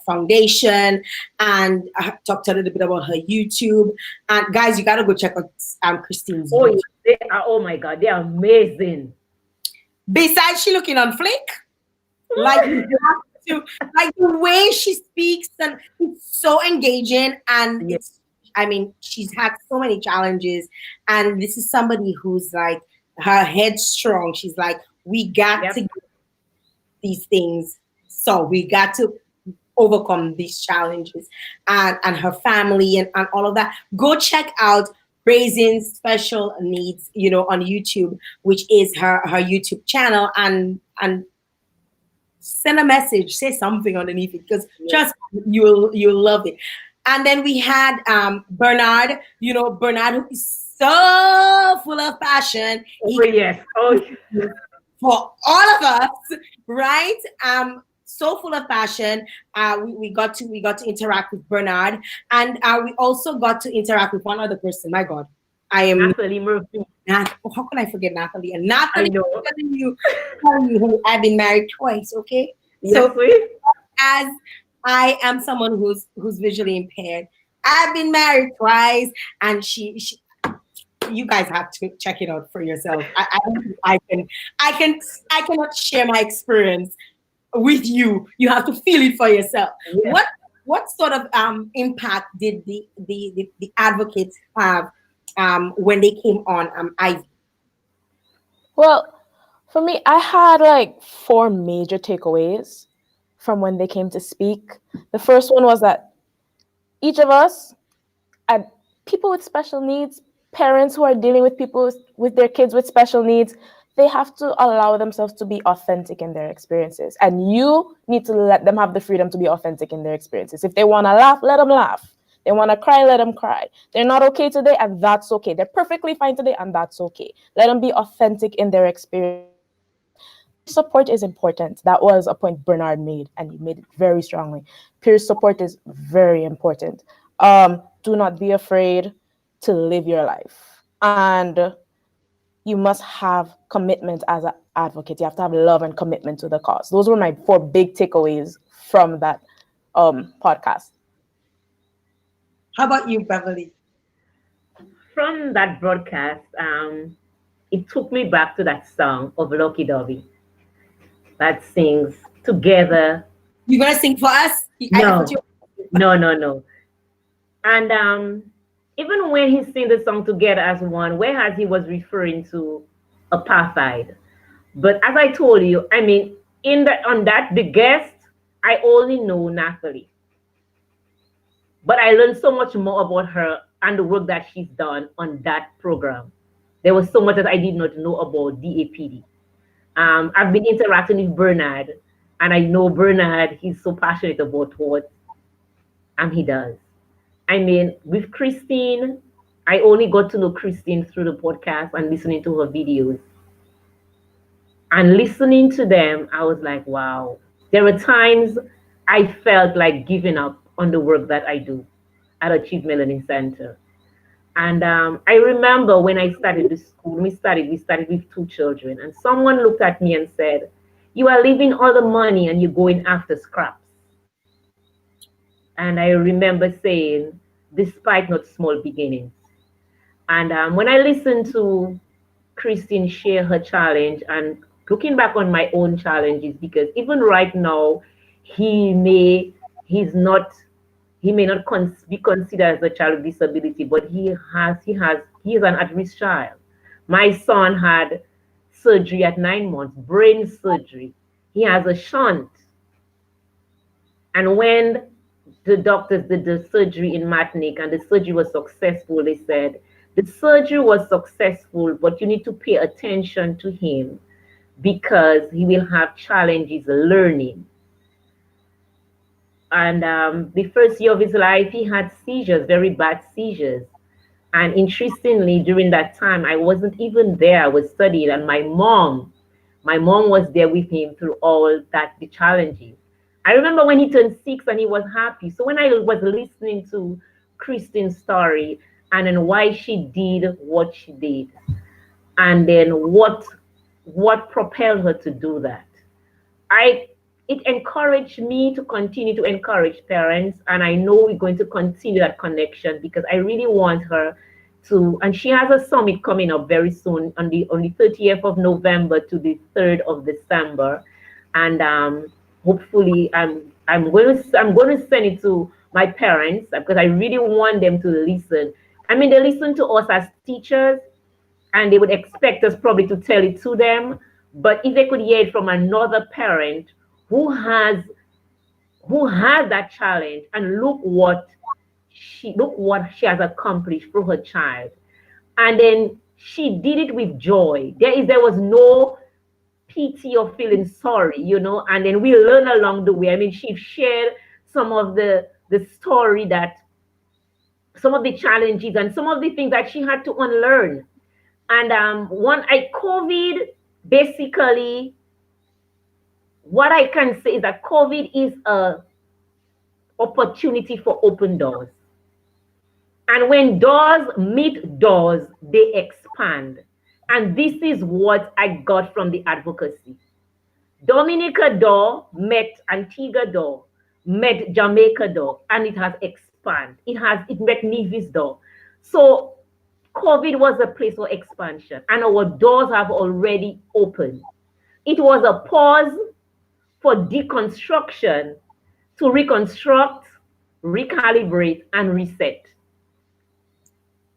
S1: foundation, and talked a little bit about her YouTube. And guys, you gotta go check out Christine's YouTube.
S2: Oh my God, they are amazing.
S1: Besides, she looking on flick. Like you have to, like the way she speaks, and it's so engaging. And
S2: Yeah.
S1: it's, I mean, she's had so many challenges, and this is somebody who's like her head strong. She's like, we got to
S2: Yep.
S1: get these things, so we got to overcome these challenges, and her family and all of that. Go check out Raising Special Needs, on YouTube, which is her YouTube channel, and send a message, say something underneath it, because
S2: Yeah.
S1: just you'll love it. And then we had Bernard, Bernard, who is so full of passion.
S2: Oh, yes. Oh,
S1: For all of us, right? So full of passion. We got to interact with Bernard, and we also got to interact with one other person. My God, I am
S2: Natalie Murphy.
S1: not. How can I forget Natalie? And
S2: I
S1: Natalie,
S2: know.
S1: telling you who I've been married twice. Okay,
S2: Yes,
S1: so
S2: we.
S1: as I am someone who's visually impaired, I've been married twice, and she you guys have to check it out for yourself. I don't think I cannot share my experience with you. You have to feel it for yourself.
S2: Yes.
S1: What sort of impact did the advocates have when they came on Ivy?
S3: Well, for me, I had like 4 major takeaways from when they came to speak. The first one was that each of us, and people with special needs, parents who are dealing with people with their kids with special needs, they have to allow themselves to be authentic in their experiences. And you need to let them have the freedom to be authentic in their experiences. If they want to laugh, let them laugh. They want to cry, let them cry. They're not okay today, and that's okay. They're perfectly fine today, and that's okay. Let them be authentic in their experience. Peer support is important. That was a point Bernard made, and he made it very strongly. Peer support is very important. Do not be afraid to live your life. And you must have commitment as an advocate. You have to have love and commitment to the cause. Those were my 4 big takeaways from that podcast.
S1: How about you, Beverly?
S2: From that broadcast, it took me back to that song of Lucky Dovey that sings together.
S1: You gonna sing for us? I thought
S2: No,
S1: you.
S2: no, no, no. And even when he sang the song together as one, whereas he was referring to apartheid. But as I told you, I mean, on that the guest, I only know Natalie, but I learned so much more about her and the work that she's done on that program. There was so much that I did not know about DAPD. I've been interacting with Bernard, and I know Bernard. He's so passionate about what he does. I mean, with Christine, I only got to know Christine through the podcast and listening to her videos. And listening to them, I was like, wow. There were times I felt like giving up on the work that I do at Achievement Learning Center. And I remember when I started the school, we started with 2 children, and someone looked at me and said, "You are leaving all the money and you're going after scraps." And I remember saying, "Despite not small beginnings." And when I listened to Christine share her challenge and looking back on my own challenges, because even right now, he may he's not he may not be considered as a child with disability, but he is an at-risk child. My son had surgery at 9 months, brain surgery. He has a shunt. And when the doctors did the surgery in Martinique and the surgery was successful, they said, the surgery was successful, but you need to pay attention to him because he will have challenges learning. And the first year of his life, he had seizures, very bad seizures. And interestingly, during that time, I wasn't even there. I was studying, and my mom was there with him through all that the challenges. I remember when he turned 6 and he was happy. So when I was listening to Christine's story and then why she did what she did, and then what propelled her to do that, I it encouraged me to continue to encourage parents, and I know we're going to continue that connection because I really want her and she has a summit coming up very soon on the 30th of November to the 3rd of December, and hopefully I'm going to send it to my parents because I really want them to listen. I mean, they listen to us as teachers, and they would expect us probably to tell it to them. But if they could hear it from another parent who has that challenge, and look what she has accomplished through her child, and then she did it with joy. There was no pity or feeling sorry, and then we learn along the way. I mean, she shared some of the story, that some of the challenges and some of the things that she had to unlearn. And COVID, basically, what I can say is that COVID is a opportunity for open doors. And when doors meet doors, they expand. And this is what I got from the advocacy. Dominica door met Antigua door, met Jamaica door, and it has expanded. It met Nevis door. So COVID was a place for expansion, and our doors have already opened. It was a pause for deconstruction to reconstruct, recalibrate, and reset.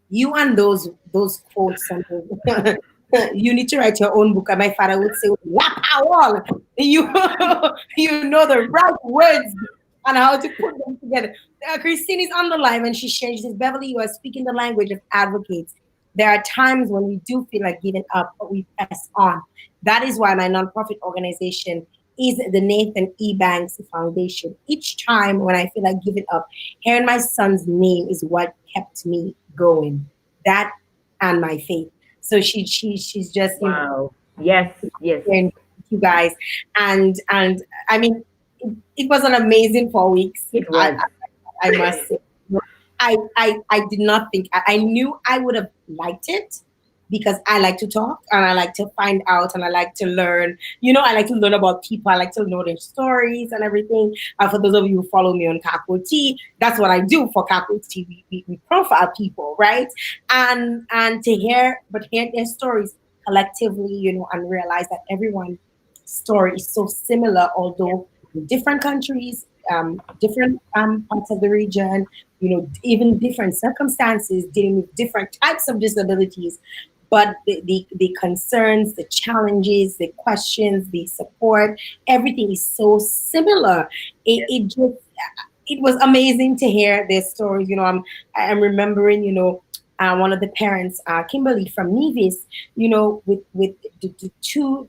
S1: You and those quotes, and you need to write your own book. And my father would say, "Wap all." You you know the right words and how to put them together. Christine is on the live, and she shares. She says, "Beverly, you are speaking the language of advocates. There are times when we do feel like giving up, but we press on. That is why my nonprofit organization is the Nathan E. Banks Foundation. Each time when I feel like giving up, hearing my son's name is what kept me going. That and my faith." So she's just,
S2: Wow. Yes, yes.
S1: you guys, and I mean, it was an amazing 4 weeks.
S2: It was.
S1: I must say. I did not think, I knew I would have liked it because I like to talk and I like to find out and I like to learn. I like to learn about people. I like to know their stories and everything. For those of you who follow me on Capo T, that's what I do for Capo T. We profile people, right? And to hear their stories collectively, and realize that everyone's story is so similar, although in different countries, different parts of the region, even different circumstances, dealing with different types of disabilities. But the concerns, the challenges, the questions, the support, everything is so similar. It was amazing to hear their stories. I'm remembering, one of the parents, Kimberly from Nevis, with the two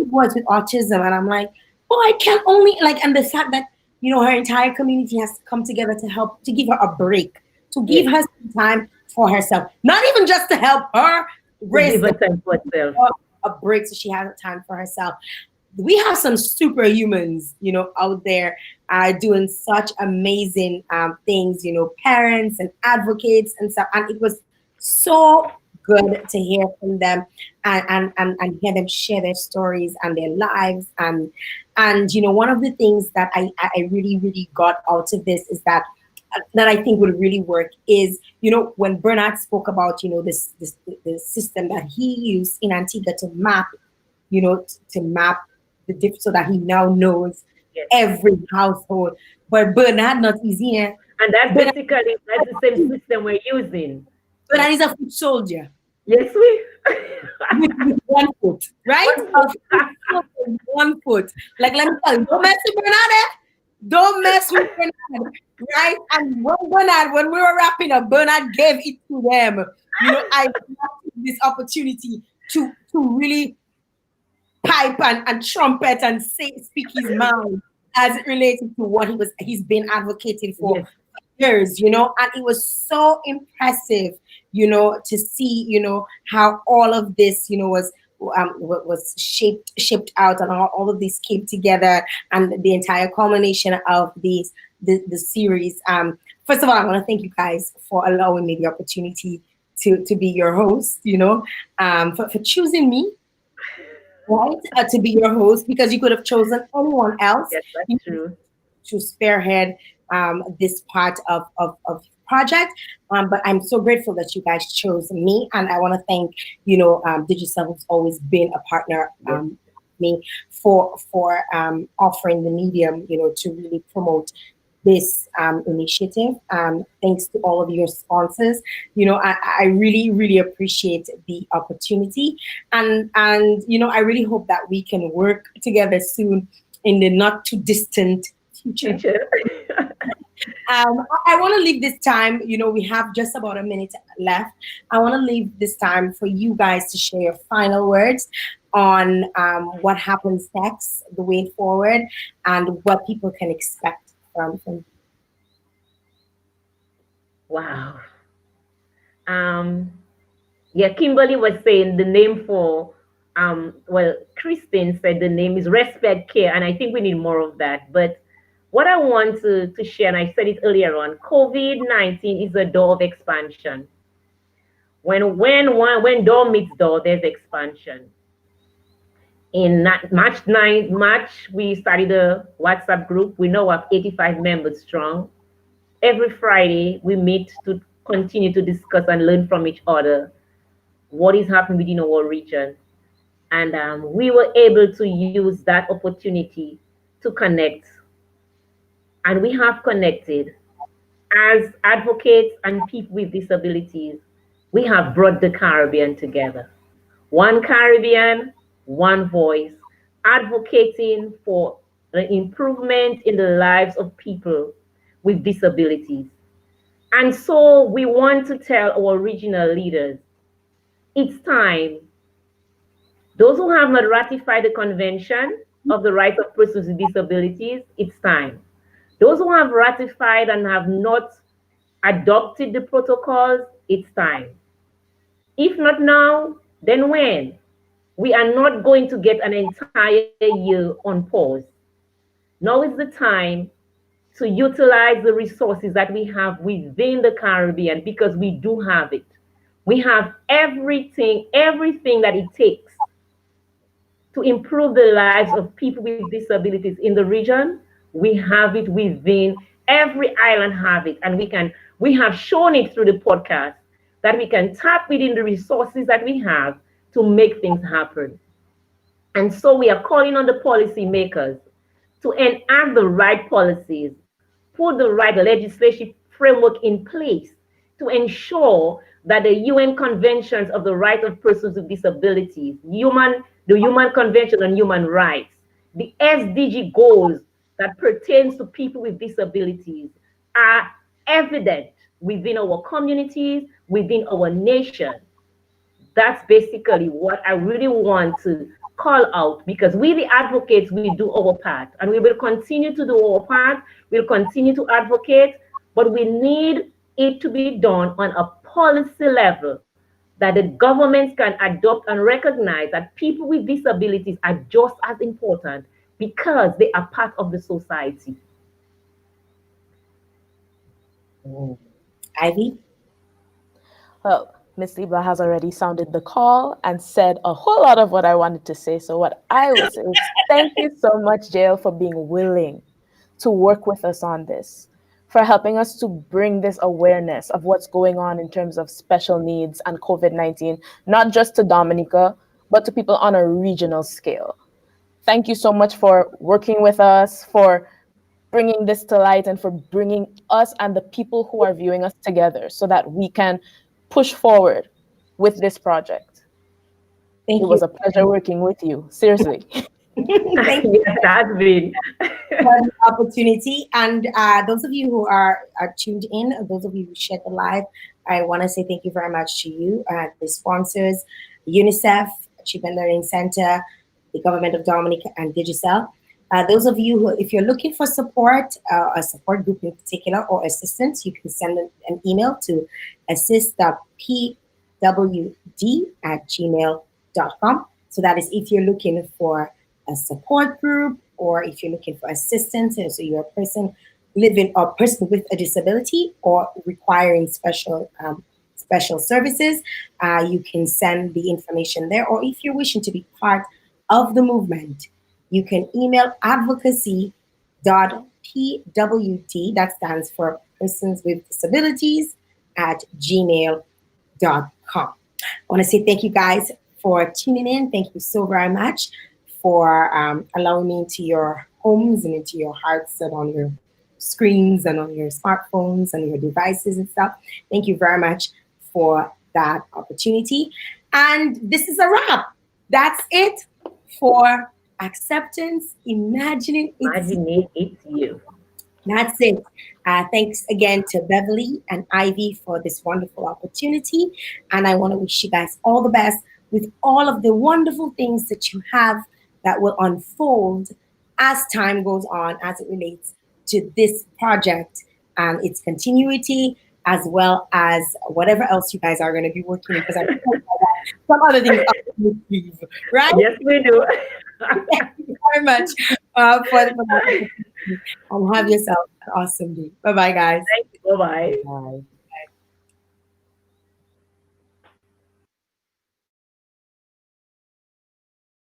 S1: boys with autism, and I'm like, oh, I can only and the fact that her entire community has to come together to help, to give her a break, to give her some time for herself, not even just to help her raise a break, so she has time for herself. We have some superhumans, out there doing such amazing things, parents and advocates and stuff, and it was so good to hear from them and hear them share their stories and their lives. And one of the things that I really, really got out of this is that I think would really work is, when Bernard spoke about, this the system that he used in Antigua to map, to map the diff, so that he now knows every household. But Bernard not easy,
S2: and that's basically the same system we're using.
S1: Bernard is a foot soldier.
S2: Yes, we.
S1: with 1 foot, right? 1 foot. Like, let me tell you, don't mess with Bernard. Don't mess with Bernard, right? And when we were wrapping up, Bernard gave it to them. I loved this opportunity to really pipe and trumpet and speak his mind as it related to what he's been advocating for years, and it was so impressive, to see, how all of this, was shaped out, and how all of this came together, and the entire culmination of the series. First of all, I want to thank you guys for allowing me the opportunity to be your host, for choosing me, right, to be your host, because you could have chosen anyone else.
S2: Yes, that's true.
S1: To spearhead this part of project. But I'm so grateful that you guys chose me, and I want to thank Digicel, who's always been a partner. Me for offering the medium, to really promote this initiative. Thanks to all of your sponsors. I really, really appreciate the opportunity, and I really hope that we can work together soon in the not too distant future. I want to leave this time, we have just about a minute left. I want to leave this time for you guys to share your final words on what happens next, the way forward, and what people can expect from.
S2: Wow. Yeah, Kimberly was saying the name for, Christine said the name is Respect Care, and I think we need more of that. But what I want to share, and I said it earlier on, COVID-19 is a door of expansion. When door meets door, there's expansion. In March, we started a WhatsApp group. We now have 85 members strong. Every Friday, we meet to continue to discuss and learn from each other what is happening within our region. And we were able to use that opportunity to connect. And we have connected. As advocates and people with disabilities, we have brought the Caribbean together. One Caribbean, one voice, advocating for the improvement in the lives of people with disabilities. And so we want to tell our regional leaders, it's time. Those who have not ratified the Convention of the Rights of Persons with Disabilities, it's time. Those who have ratified and have not adopted the protocols, it's time. If not now, then when? We are not going to get an entire year on pause. Now is the time to utilize the resources that we have within the Caribbean, because we do have it. We have everything that it takes to improve the lives of people with disabilities in the region. We have it within, every island have it, and we have shown it through the podcast that we can tap within the resources that we have to make things happen. And so we are calling on the policymakers to enact the right policies, put the right legislative framework in place to ensure that the UN Conventions of the Rights of Persons with Disabilities, the Human Convention on Human Rights, the SDG goals that pertains to people with disabilities are evident within our communities, within our nation. That's basically what I really want to call out, because we, the advocates, we do our part, and we will continue to do our part. We'll continue to advocate, but we need it to be done on a policy level that the governments can adopt and recognize that people with disabilities are just as important because they are part of the society.
S1: Ivy?
S3: Well, Miss Libra has already sounded the call and said a whole lot of what I wanted to say. So what I will say is thank you so much, Jael, for being willing to work with us on this, for helping us to bring this awareness of what's going on in terms of special needs and COVID-19, not just to Dominica, but to people on a regional scale. Thank you so much for working with us, for bringing this to light, and for bringing us and the people who are viewing us together so that we can push forward with this project.
S1: Thank
S3: it was a pleasure working with you. Seriously.
S1: Thank you.
S2: Yes, it has been.
S1: For the opportunity. And those of you who are tuned in, those of you who shared the live, I want to say thank you very much to you, the sponsors, UNICEF, Achievement Learning Center, the Government of Dominica, and Digicel. Those of you who, if you're looking for support, a support group in particular, or assistance, you can send an email to assist.pwd@gmail.com. So that is if you're looking for a support group, or if you're looking for assistance, and so you're a person living or person with a disability or requiring special services, you can send the information there. Or if you're wishing to be part of the movement, you can email advocacy.pwd PWD, that stands for Persons with Disabilities, at gmail.com. I want to say thank you guys for tuning in. Thank you so very much for allowing me into your homes and into your hearts and on your screens and on your smartphones and your devices and stuff. Thank you very much for that opportunity. And this is a wrap. That's it for Acceptance, Imagining
S2: It's You.
S1: That's it. Thanks again to Beverly and Ivy for this wonderful opportunity. And I want to wish you guys all the best with all of the wonderful things that you have that will unfold as time goes on as it relates to this project and its continuity, as well as whatever else you guys are going to be working on, because I'm sure some other things are going to leave, right?
S2: Yes, we do.
S1: Thank you very much for the and have yourself an awesome day. Bye bye, guys.
S2: Thank you. Bye-bye.
S3: Bye.